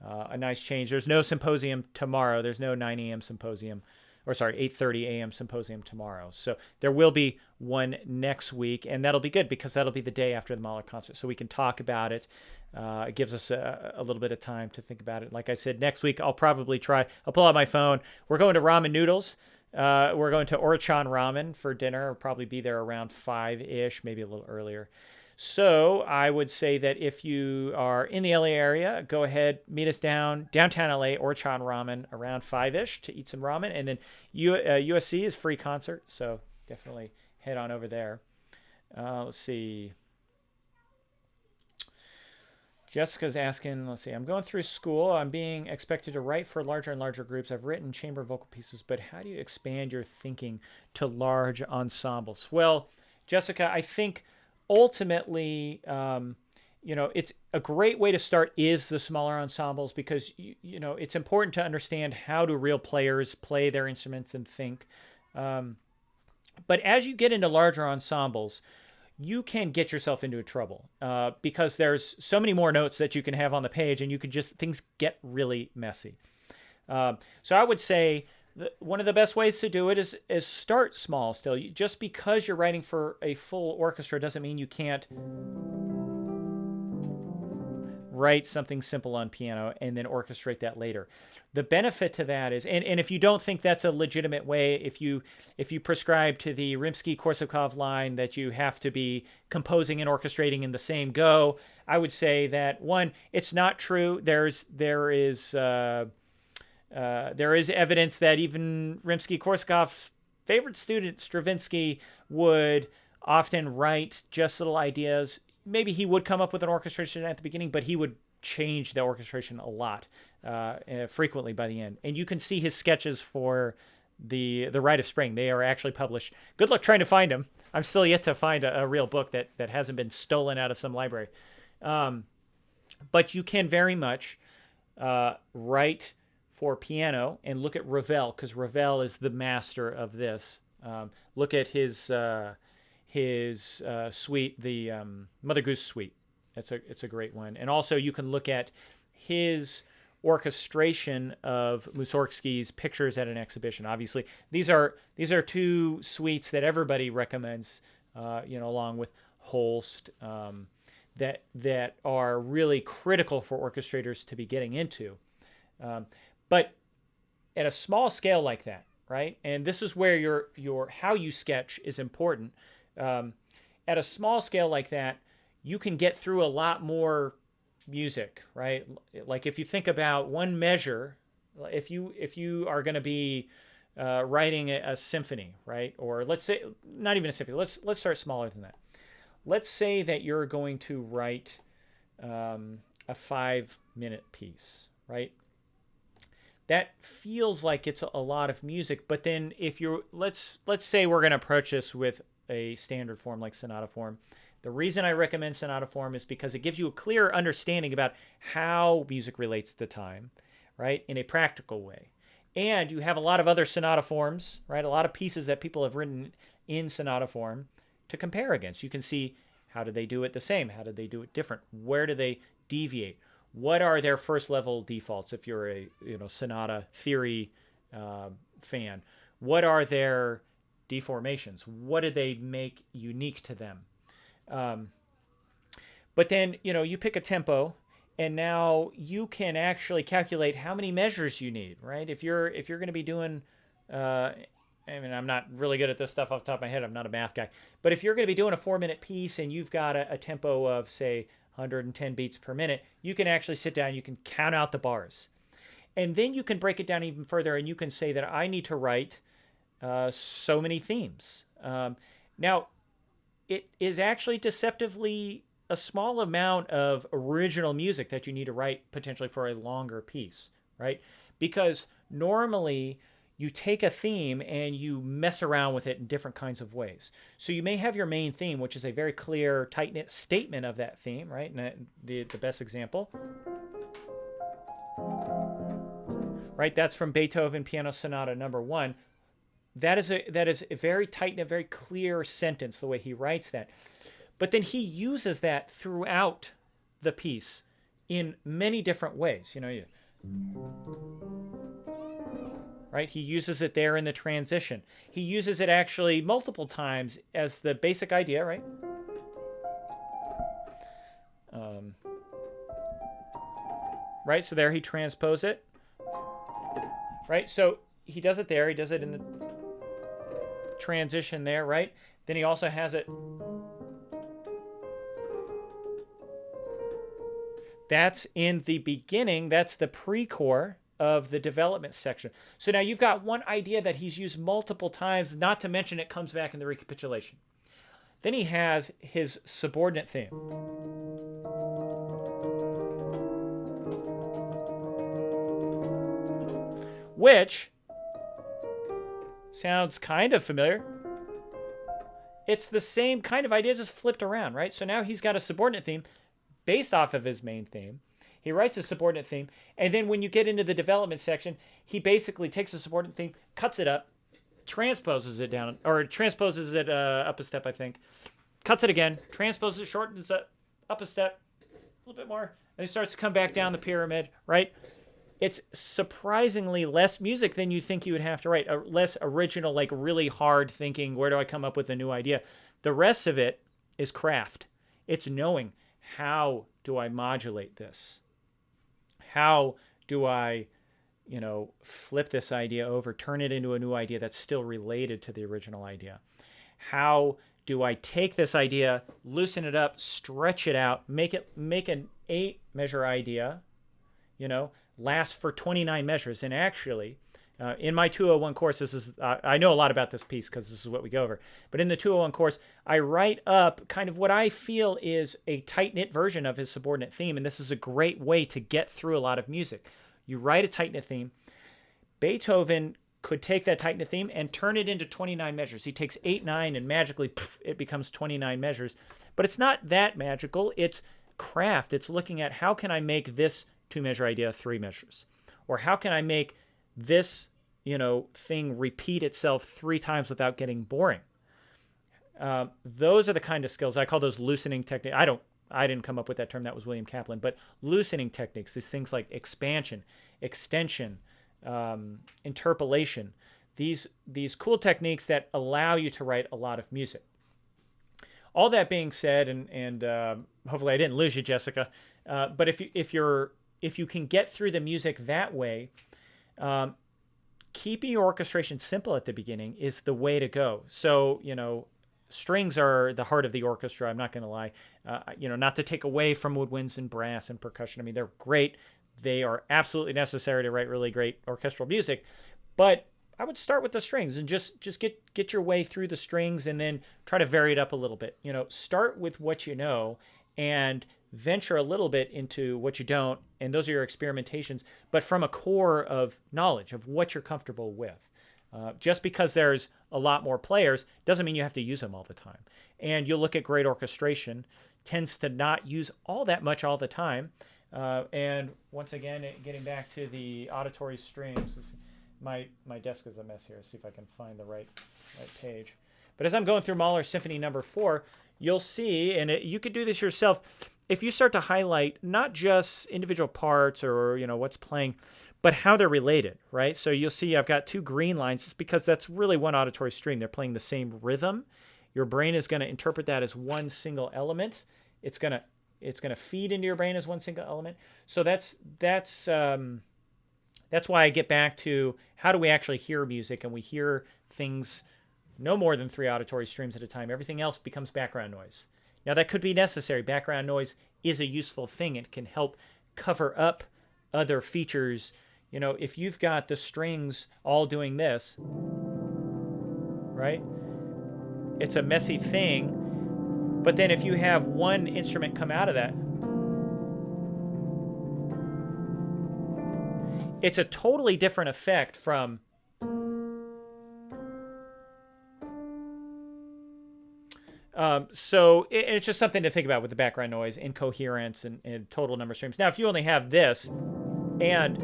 A nice change. There's no symposium tomorrow. There's no 9 a.m. symposium, 8:30 a.m. symposium tomorrow. So there will be one next week, and that'll be good because that'll be the day after the Mahler concert, so we can talk about it. It gives us a little bit of time to think about it. Like I said, next week I'll pull out my phone. We're going to ramen noodles. We're going to Orchan Ramen for dinner. I'll probably be there around 5-ish, maybe a little earlier. So I would say that if you are in the LA area, go ahead, meet us downtown LA, Orchan Ramen, around 5-ish to eat some ramen. And then USC is free concert, so definitely head on over there. Let's see. Jessica's asking, I'm going through school. I'm being expected to write for larger and larger groups. I've written chamber vocal pieces, but how do you expand your thinking to large ensembles? Well, Jessica, I think ultimately, it's a great way to start is the smaller ensembles because, it's important to understand how do real players play their instruments and think. But as you get into larger ensembles, you can get yourself into trouble because there's so many more notes that you can have on the page and things get really messy. So I would say one of the best ways to do it is start small still. Just because you're writing for a full orchestra doesn't mean you can't write something simple on piano and then orchestrate that later. The benefit to that is, and if you don't think that's a legitimate way, if you prescribe to the Rimsky-Korsakov line that you have to be composing and orchestrating in the same go, I would say that one, it's not true. There is evidence that even Rimsky-Korsakov's favorite student, Stravinsky, would often write just little ideas. Maybe he would come up with an orchestration at the beginning, but he would change the orchestration a lot, frequently by the end. And you can see his sketches for the Rite of Spring. They are actually published. Good luck trying to find them. I'm still yet to find a real book that hasn't been stolen out of some library. But you can very much write for piano and look at Ravel, because Ravel is the master of this. Look at his suite, the Mother Goose suite. It's a great one. And also you can look at his orchestration of Mussorgsky's Pictures at an Exhibition. Obviously, these are two suites that everybody recommends, along with Holst, that are really critical for orchestrators to be getting into. But at a small scale like that, right? And this is where your how you sketch is important. At a small scale like that, you can get through a lot more music, right? Like if you think about one measure, if you are going to be writing a symphony, right? Or let's say not even a symphony. Let's start smaller than that. Let's say that you're going to write a 5-minute piece, right? That feels like it's a lot of music, but then if you're let's say we're going to approach this with a standard form like sonata form. The reason I recommend sonata form is because it gives you a clear understanding about how music relates to time, right, in a practical way. And you have a lot of other sonata forms, right? A lot of pieces that people have written in sonata form to compare against. You can see, how do they do it the same? How do they do it different? Where do they deviate? What are their first level defaults if you're a sonata theory fan? What are their deformations? What do they make unique to them? But then you pick a tempo, and now you can actually calculate how many measures you need, right? If you're going to be doing, I mean, I'm not really good at this stuff off the top of my head. I'm not a math guy, but if you're going to be doing a 4-minute piece and you've got a tempo of say 110 beats per minute, you can actually sit down, you can count out the bars, and then you can break it down even further, and you can say that I need to write so many themes. Now, it is actually deceptively a small amount of original music that you need to write potentially for a longer piece, right? Because normally you take a theme and you mess around with it in different kinds of ways. So you may have your main theme, which is a very clear, tight-knit statement of that theme, right? And the best example, right? That's from Beethoven Piano Sonata Number 1. That is a very tight and a very clear sentence, the way he writes that. But then he uses that throughout the piece in many different ways. Right? He uses it there in the transition. He uses it actually multiple times as the basic idea, right? Right? So there he transposes it. Right? So he does it there. He does it in the transition there, right? Then he also has it. That's in the beginning. That's the pre-core of the development section. So now you've got one idea that he's used multiple times, not to mention it comes back in the recapitulation. Then he has his subordinate theme. Which sounds kind of familiar. It's the same kind of idea, just flipped around, right? So now he's got a subordinate theme based off of his main theme. He writes a subordinate theme, and then when you get into the development section, he basically takes a subordinate theme, cuts it up, transposes it down, or transposes it up a step, I think, cuts it again, transposes it, shortens it up a step, a little bit more, and he starts to come back down the pyramid, right? It's surprisingly less music than you think you would have to write, less original, like really hard thinking, where do I come up with a new idea? The rest of it is craft. It's knowing, how do I modulate this? How do I, flip this idea over, turn it into a new idea that's still related to the original idea? How do I take this idea, loosen it up, stretch it out, make an 8-measure idea, last for 29 measures? And actually, in my 201 course, this is I know a lot about this piece because this is what we go over. But in the 201 course, I write up kind of what I feel is a tight-knit version of his subordinate theme, and this is a great way to get through a lot of music. You write a tight-knit theme. Beethoven could take that tight-knit theme and turn it into 29 measures. He takes 8, 9, and magically, it becomes 29 measures. But it's not that magical. It's craft. It's looking at, how can I make this 2-measure idea 3 measures? Or how can I make this, thing repeat itself 3 times without getting boring? Those are the kind of skills I call those loosening techniques. I didn't come up with that term. That was William Kaplan. But loosening techniques, these things like expansion, extension, interpolation, these cool techniques that allow you to write a lot of music. All that being said, and hopefully I didn't lose you, Jessica. But if you can get through the music that way, keeping your orchestration simple at the beginning is the way to go. So, strings are the heart of the orchestra. I'm not going to lie. Not to take away from woodwinds and brass and percussion. I mean, they're great. They are absolutely necessary to write really great orchestral music. But I would start with the strings and just get your way through the strings, and then try to vary it up a little bit. Start with what you know, and venture a little bit into what you don't, and those are your experimentations, but from a core of knowledge of what you're comfortable with. Just because there's a lot more players doesn't mean you have to use them all the time. And you'll look at great orchestration, tends to not use all that much all the time. And once again, getting back to the auditory streams, my desk is a mess here. Let's see if I can find the right page. But as I'm going through Mahler Symphony Number 4, you'll see, and you could do this yourself, if you start to highlight not just individual parts or what's playing, but how they're related, right? So you'll see I've got 2 green lines. It's because that's really one auditory stream. They're playing the same rhythm. Your brain is going to interpret that as one single element. It's going to feed into your brain as one single element. So that's why I get back to how do we actually hear music, and we hear things no more than 3 auditory streams at a time. Everything else becomes background noise. Now that could be necessary. Background noise is a useful thing. It can help cover up other features. If you've got the strings all doing this, right? It's a messy thing. But then if you have one instrument come out of that, it's a totally different effect from so it's just something to think about with the background noise, incoherence, and total number of streams. Now, if you only have this, and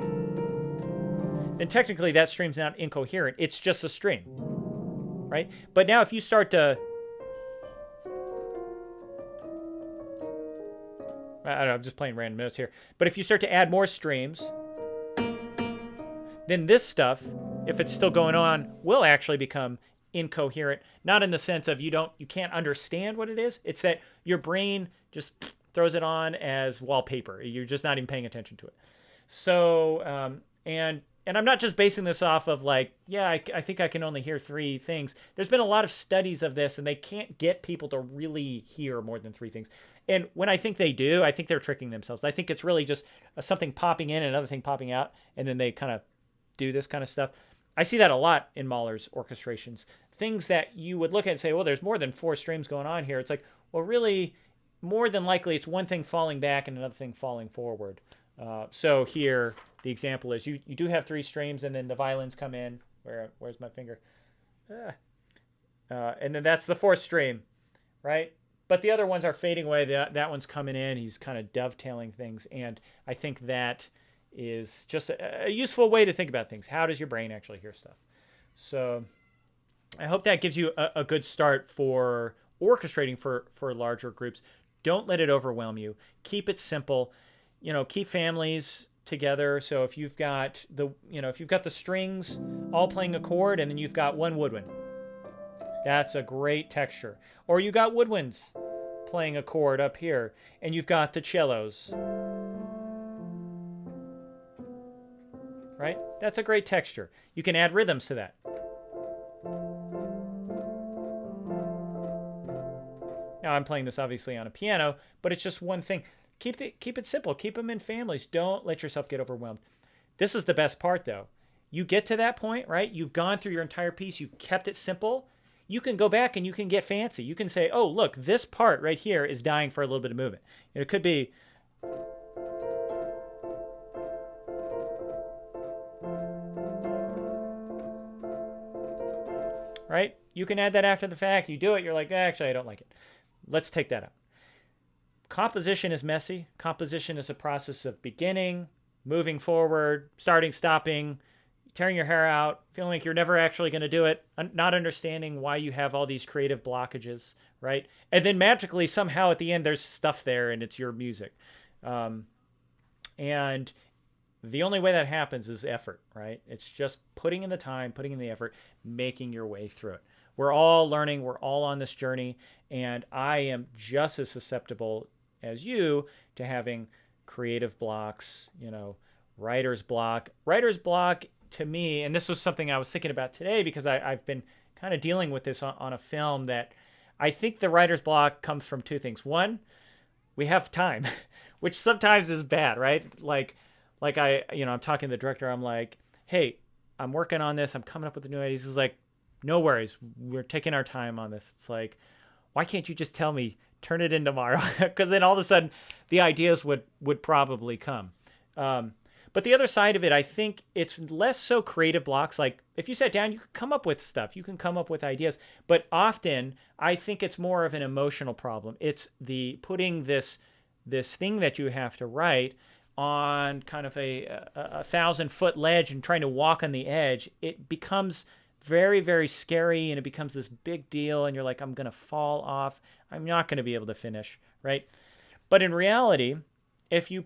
then technically that stream's not incoherent. It's just a stream, right? But now if you start to, I don't know, I'm just playing random notes here. But if you start to add more streams, then this stuff, if it's still going on, will actually become incoherent. Not in the sense of you can't understand what it is. It's that your brain just throws it on as wallpaper. You're just not even paying attention to it. So, and I'm not just basing this off of I think I can only hear 3 things. There's been a lot of studies of this, and they can't get people to really hear more than 3 things. And when I think they do, I think they're tricking themselves. I think it's really just something popping in and another thing popping out, and then they kind of do this kind of stuff. I see that a lot in Mahler's orchestrations. Things that you would look at and say, well, there's more than 4 streams going on here. It's like, well, really, more than likely, it's one thing falling back and another thing falling forward. So here, the example is you do have 3 streams, and then the violins come in. Where's my finger? And then that's the 4th stream, right? But the other ones are fading away. That one's coming in. He's kind of dovetailing things. And I think that is just a useful way to think about things. How does your brain actually hear stuff? So I hope that gives you a good start for orchestrating for larger groups. Don't let it overwhelm you. Keep it simple. Keep families together. So if you've got the strings all playing a chord, and then you've got one woodwind, that's a great texture. Or you got woodwinds playing a chord up here, and you've got the cellos, right? That's a great texture. You can add rhythms to that. Now I'm playing this obviously on a piano, but it's just one thing. Keep it simple. Keep them in families. Don't let yourself get overwhelmed. This is the best part, though. You get to that point, right? You've gone through your entire piece. You've kept it simple. You can go back and you can get fancy. You can say, oh, look, this part right here is dying for a little bit of movement. It could be, right? You can add that after the fact. You do it. You're like, actually, I don't like it. Let's take that out. Composition is messy. Composition is a process of beginning, moving forward, starting, stopping, tearing your hair out, feeling like you're never actually going to do it, not understanding why you have all these creative blockages, right? And then magically, somehow at the end, there's stuff there and it's your music. And the only way that happens is effort, right? It's just putting in the time, putting in the effort, making your way through it. We're all learning. We're all on this journey. And I am just as susceptible as you to having creative blocks, writer's block. Writer's block to me, and this was something I was thinking about today because I've been kind of dealing with this on a film, that I think the writer's block comes from 2 things. One, we have time, which sometimes is bad, right? Like I'm talking to the director. I'm like, hey, I'm working on this. I'm coming up with the new ideas. He's like, no worries. We're taking our time on this. It's like, why can't you just tell me, turn it in tomorrow? Because then all of a sudden the ideas would probably come. But the other side of it, I think it's less so creative blocks. Like if you sat down, you can come up with stuff, you can come up with ideas. But often I think it's more of an emotional problem. It's the putting this thing that you have to write on kind of a 1,000-foot ledge and trying to walk on the edge. It becomes very, very scary, and it becomes this big deal, and you're like, I'm going to fall off. I'm not going to be able to finish, right? But in reality, if you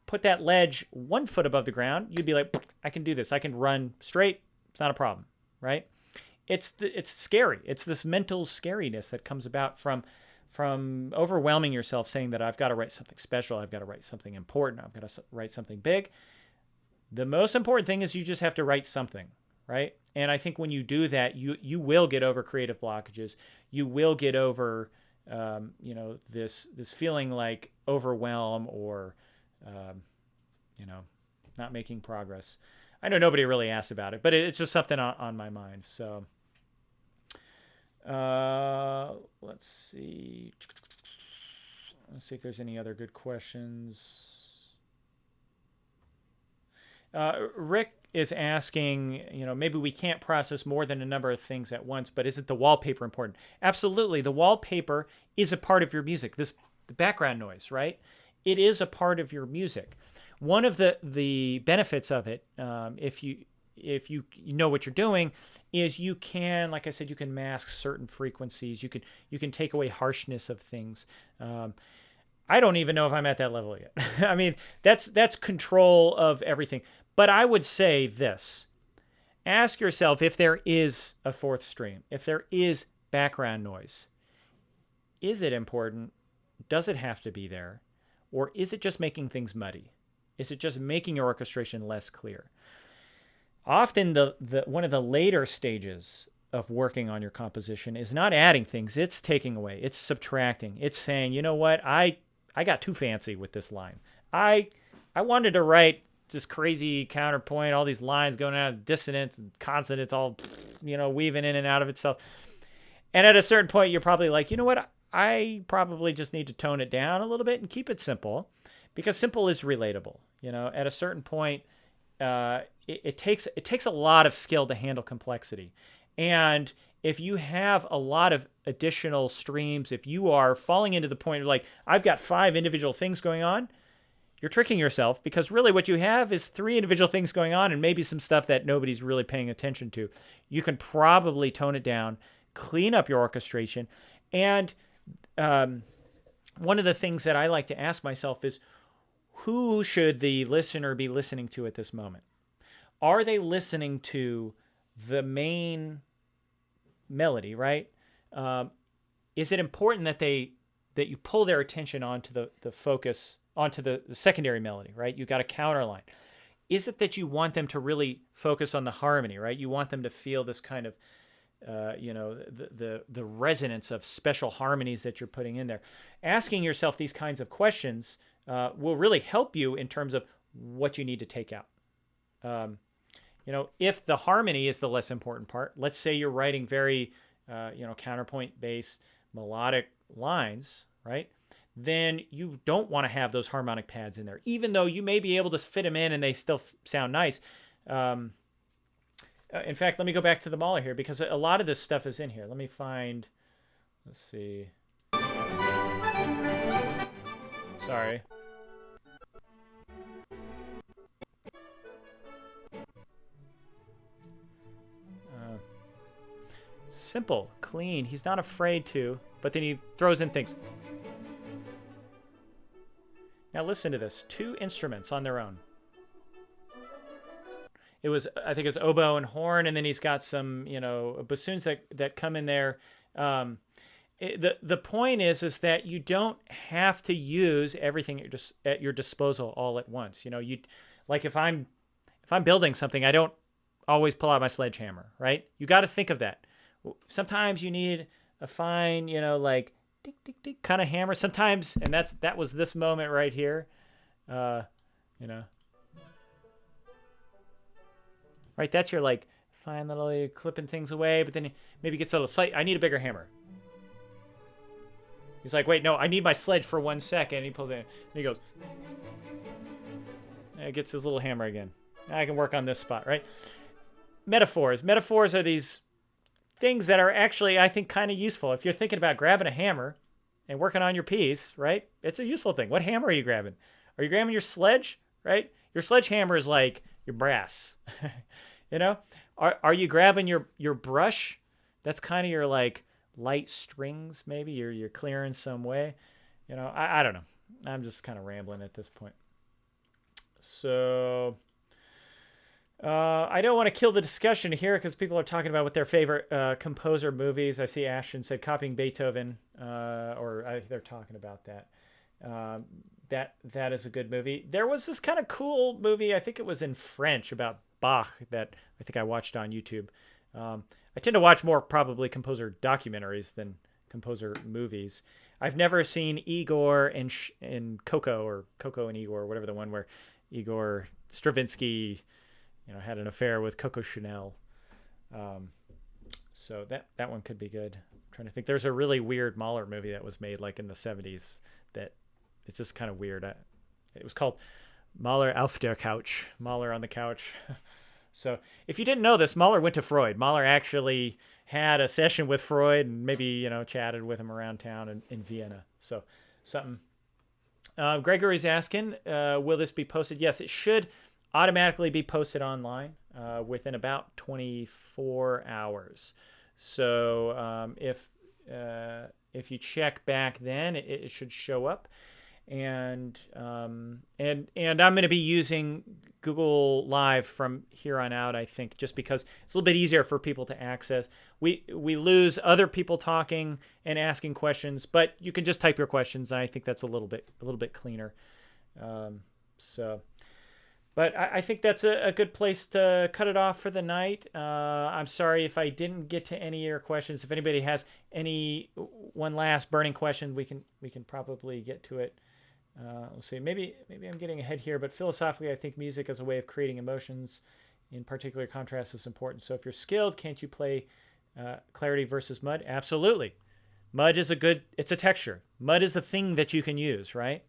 put that ledge 1 foot above the ground, you'd be like, I can do this. I can run straight. It's not a problem, right? It's scary. It's this mental scariness that comes about from overwhelming yourself, saying that I've got to write something special. I've got to write something important. I've got to write something big. The most important thing is you just have to write something, right? And I think when you do that, you will get over creative blockages. You will get over, this feeling like overwhelm or, not making progress. I know nobody really asked about it, but it's just something on my mind. So, let's see. Let's see if there's any other good questions. Rick is asking, maybe we can't process more than a number of things at once, but isn't the wallpaper important? Absolutely. The wallpaper is a part of your music. The background noise, right? It is a part of your music. One of the benefits of it, if you know what you're doing, is you can, like I said, you can mask certain frequencies. You can take away harshness of things. I don't even know if I'm at that level yet. I mean, that's control of everything. But I would say this. Ask yourself if there is a fourth stream, if there is background noise. Is it important? Does it have to be there? Or is it just making things muddy? Is it just making your orchestration less clear? Often one of the later stages of working on your composition is not adding things, it's taking away, it's subtracting. It's saying, you know what, I got too fancy with this line. I wanted to write this crazy counterpoint, all these lines going out of dissonance and consonants, all weaving in and out of itself. And at a certain point, you're probably like, you know what, I probably just need to tone it down a little bit and keep it simple, because simple is relatable. At a certain point, it takes a lot of skill to handle complexity. And if you have a lot of additional streams, if you are falling into the point of like, I've got 5 individual things going on, you're tricking yourself, because really what you have is 3 individual things going on and maybe some stuff that nobody's really paying attention to. You can probably tone it down, clean up your orchestration. And one of the things that I like to ask myself is, who should the listener be listening to at this moment? Are they listening to the main melody, right? Is it important that you pull their attention onto the focus, onto the secondary melody, right? You got a counter line. Is it that you want them to really focus on the harmony, right? You want them to feel this kind of, the resonance of special harmonies that you're putting in there. Asking yourself these kinds of questions will really help you in terms of what you need to take out. If the harmony is the less important part, let's say you're writing very, counterpoint-based melodic lines, right? Then you don't want to have those harmonic pads in there, even though you may be able to fit them in and they still sound nice. In fact, let me go back to the Mahler here, because a lot of this stuff is in here. Let me find, let's see. Sorry. Simple, clean. He's not afraid to, but then he throws in things. Now listen to this. 2 instruments on their own. I think it's oboe and horn, and then he's got some, bassoons that come in there. The point is that you don't have to use everything at your disposal all at once. Like if I'm building something, I don't always pull out my sledgehammer, right? You got to think of that. Sometimes you need a fine, like tick tick tick kind of hammer. Sometimes, and that was this moment right here, right? That's your like fine little clipping things away, but then maybe gets a little slight. I need a bigger hammer. He's like, wait, no, I need my sledge for 1 second. And he pulls it in, and he goes, and gets his little hammer again. I can work on this spot, right? Metaphors. Metaphors are these things that are actually, I think, kind of useful. If you're thinking about grabbing a hammer and working on your piece, right? It's a useful thing. What hammer are you grabbing? Are you grabbing your sledge, right? Your sledgehammer is like your brass. You know? Are you grabbing your brush? That's kind of your like light strings, maybe. You're clearing some way. You know, I don't know. I'm just kind of rambling at this point. So I don't want to kill the discussion here because people are talking about what their favorite composer movies. I see Ashton said copying Beethoven, they're talking about that. That is a good movie. There was this kind of cool movie, I think it was in French, about Bach that I think I watched on YouTube. I tend to watch more probably composer documentaries than composer movies. I've never seen Igor and Coco, or Coco and Igor, whatever the one where Igor Stravinsky, had an affair with Coco Chanel. So that one could be good. I'm trying to think. There's a really weird Mahler movie that was made like in the 70s that it's just kind of weird. It was called Mahler auf der Couch, Mahler on the couch. So if you didn't know this, Mahler went to Freud. Mahler actually had a session with Freud and maybe, chatted with him around town in Vienna. So something. Gregory's asking, will this be posted? Yes, it should automatically be posted online within about 24 hours. So if you check back then, it should show up. And I'm going to be using Google Live from here on out, I think, just because it's a little bit easier for people to access. We lose other people talking and asking questions, but you can just type your questions, and I think that's a little bit cleaner. But I think that's a good place to cut it off for the night. I'm sorry if I didn't get to any of your questions. If anybody has one last burning question, we can probably get to it. Let's see. Maybe I'm getting ahead here, but philosophically, I think music as a way of creating emotions, in particular contrast, is important. So if you're skilled, can't you play clarity versus mud? Absolutely. Mud is it's a texture. Mud is a thing that you can use, right?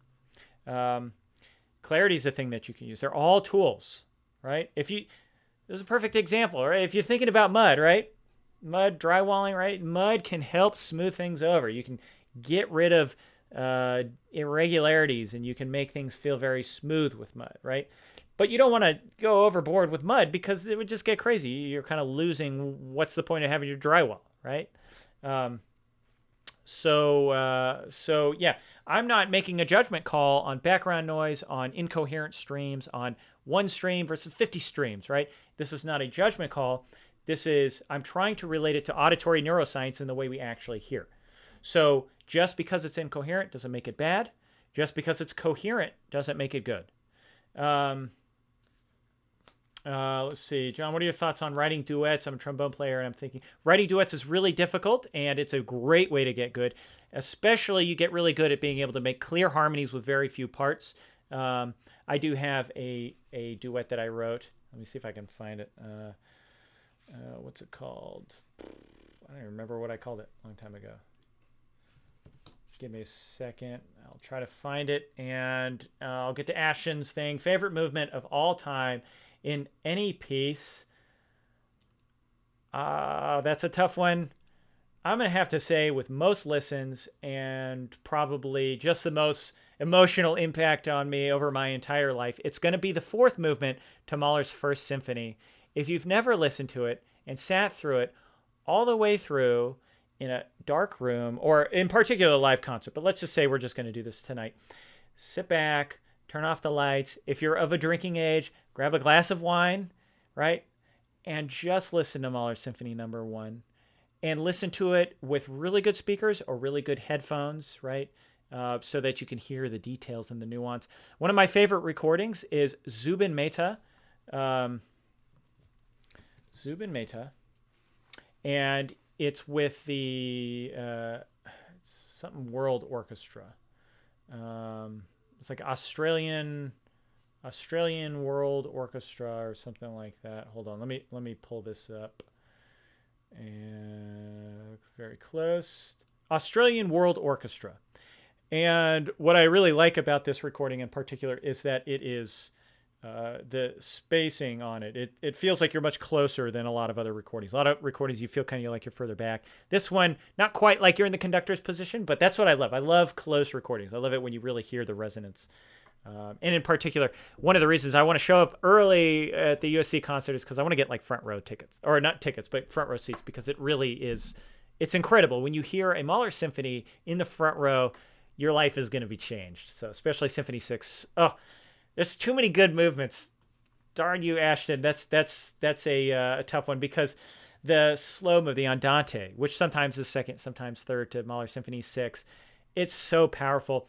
Clarity is a thing that you can use. They're all tools, right? There's a perfect example, right? If you're thinking about mud, right? Mud, drywalling, right? Mud can help smooth things over. You can get rid of irregularities, and you can make things feel very smooth with mud, right? But you don't want to go overboard with mud because it would just get crazy. You're kind of losing what's the point of having your drywall, right? So yeah, I'm not making a judgment call on background noise, on incoherent streams, on one stream versus 50 streams, right? This is not a judgment call. I'm trying to relate it to auditory neuroscience and the way we actually hear. So just because it's incoherent doesn't make it bad. Just because it's coherent doesn't make it good. Let's see. John, what are your thoughts on writing duets? I'm a trombone player, and I'm thinking writing duets is really difficult, and it's a great way to get good. Especially you get really good at being able to make clear harmonies with very few parts. I do have a duet that I wrote. Let me see if I can find it. What's it called? I don't even remember what I called it a long time ago. Give me a second. I'll try to find it, and I'll get to Ashton's thing. Favorite movement of all time in any piece. That's a tough one. I'm going to have to say with most listens and probably just the most emotional impact on me over my entire life, it's going to be the fourth movement to Mahler's First Symphony. If you've never listened to it and sat through it all the way through in a dark room, or in particular a live concert, but let's just say we're just going to do this tonight. Sit back, turn off the lights. If you're of a drinking age, grab a glass of wine, right? And just listen to Mahler Symphony No. 1. And listen to it with really good speakers or really good headphones, right? So that you can hear the details and the nuance. One of my favorite recordings is Zubin Mehta. Zubin Mehta. And it's with the something World Orchestra. It's like Australian World Orchestra or something like that. Hold on, let me pull this up. And very close. Australian World Orchestra. And what I really like about this recording in particular is that it is the spacing on it. It feels like you're much closer than a lot of other recordings. A lot of recordings you feel kind of like you're further back. This one, not quite like you're in the conductor's position, but that's what I love. I love close recordings. I love it when you really hear the resonance. And in particular, one of the reasons I want to show up early at the USC concert is because I want to get like front row tickets, or not tickets, but front row seats, because it really is, it's incredible. When you hear a Mahler symphony in the front row, your life is going to be changed. So especially Symphony 6. Oh, there's too many good movements. Darn you, Ashton. That's a tough one, because the slow move, the andante, which sometimes is second, sometimes third to Mahler Symphony 6, it's so powerful.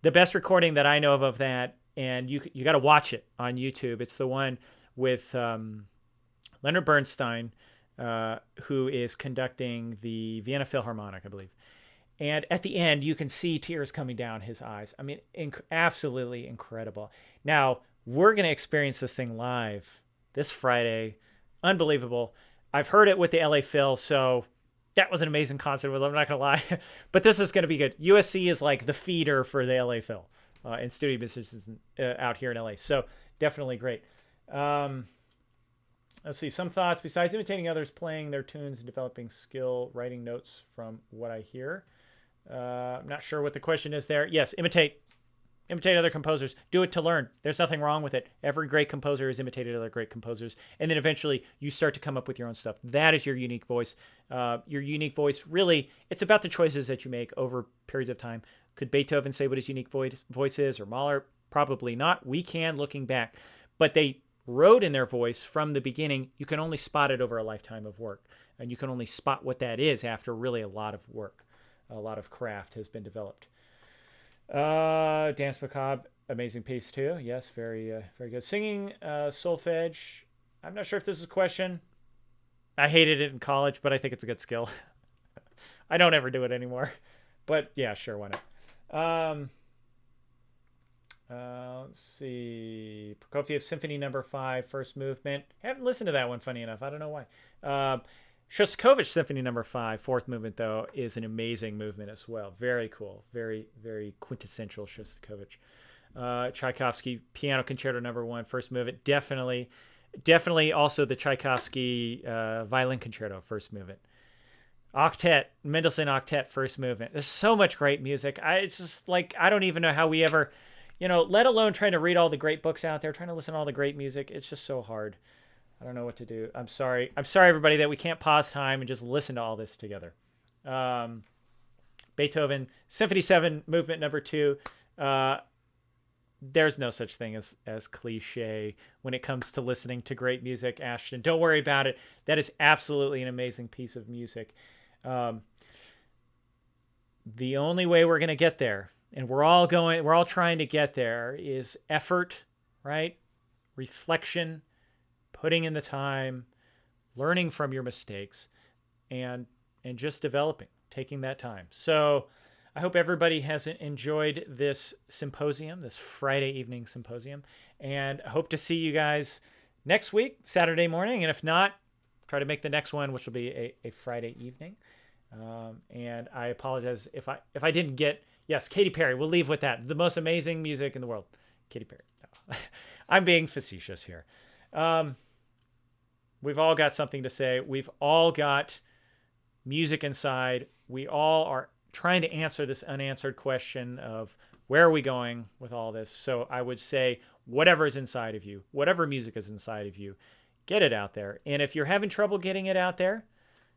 The best recording that I know of that, and you got to watch it on YouTube, it's the one with Leonard Bernstein, who is conducting the Vienna Philharmonic, I believe. And at the end, you can see tears coming down his eyes. I mean, absolutely incredible. Now, we're going to experience this thing live this Friday. Unbelievable. I've heard it with the LA Phil, so that was an amazing concert. I'm not going to lie. But this is going to be good. USC is like the feeder for the LA Phil and studio musicians out here in LA. So definitely great. Let's see. Some thoughts. Besides imitating others, playing their tunes and developing skill, writing notes from what I hear. I'm not sure what the question is there. Yes, imitate other composers. Do it to learn. There's nothing wrong with it. Every great composer has imitated other great composers. And then eventually you start to come up with your own stuff. That is your unique voice. Your unique voice, really, it's about the choices that you make over periods of time. Could Beethoven say what his unique voice is, or Mahler? Probably not. We can, looking back. But they wrote in their voice from the beginning. You can only spot it over a lifetime of work. And you can only spot what that is after really a lot of work. A lot of craft has been developed. Dance Macabre, amazing piece too. Yes, very good. Singing solfege. I'm not sure if this is a question. I hated it in college, but I think it's a good skill. I don't ever do it anymore. But yeah, sure, why not? Let's see. Prokofiev Symphony No. 5, first movement. Haven't listened to that one, funny enough. I don't know why. Shostakovich Symphony No. 5, fourth movement, though, is an amazing movement as well. Very cool. Very, very quintessential Shostakovich. Tchaikovsky Piano Concerto No. 1, first movement. Definitely also the Tchaikovsky Violin Concerto, first movement. Octet, Mendelssohn Octet, first movement. There's so much great music. It's just like, I don't even know how we ever, let alone trying to read all the great books out there, trying to listen to all the great music. It's just so hard. I don't know what to do. I'm sorry, everybody, that we can't pause time and just listen to all this together. Beethoven, Symphony 7, Movement No. 2. There's no such thing as cliche when it comes to listening to great music, Ashton. Don't worry about it. That is absolutely an amazing piece of music. The only way we're going to get there, and we're all trying to get there, is effort, right? Reflection, putting in the time, learning from your mistakes, and just developing, taking that time. So I hope everybody has enjoyed this symposium, this Friday evening symposium, and I hope to see you guys next week, Saturday morning. And if not, try to make the next one, which will be a Friday evening. And I apologize if I didn't get, yes, Katy Perry. We'll leave with that. The most amazing music in the world. Katy Perry. No. I'm being facetious here. We've all got something to say. We've all got music inside. We all are trying to answer this unanswered question of where are we going with all this. So I would say whatever is inside of you, whatever music is inside of you, get it out there. And if you're having trouble getting it out there,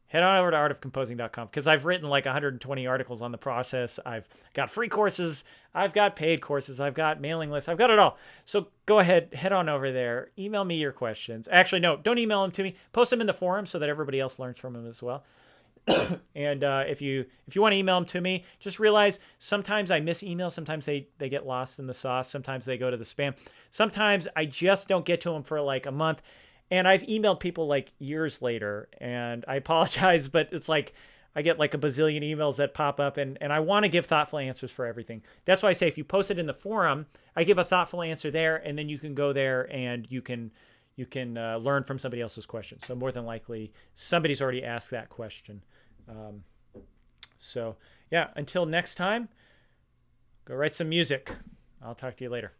head on over to artofcomposing.com, because I've written like 120 articles on the process. I've got free courses. I've got paid courses. I've got mailing lists. I've got it all. So go ahead, head on over there. Email me your questions. Actually, no, don't email them to me. Post them in the forum so that everybody else learns from them as well. And if you want to email them to me, just realize sometimes I miss emails. Sometimes they get lost in the sauce. Sometimes they go to the spam. Sometimes I just don't get to them for like a month. And I've emailed people like years later, and I apologize, but it's like I get like a bazillion emails that pop up, and I want to give thoughtful answers for everything. That's why I say if you post it in the forum, I give a thoughtful answer there, and then you can go there and you can learn from somebody else's question. So more than likely, somebody's already asked that question. So yeah, until next time, go write some music. I'll talk to you later.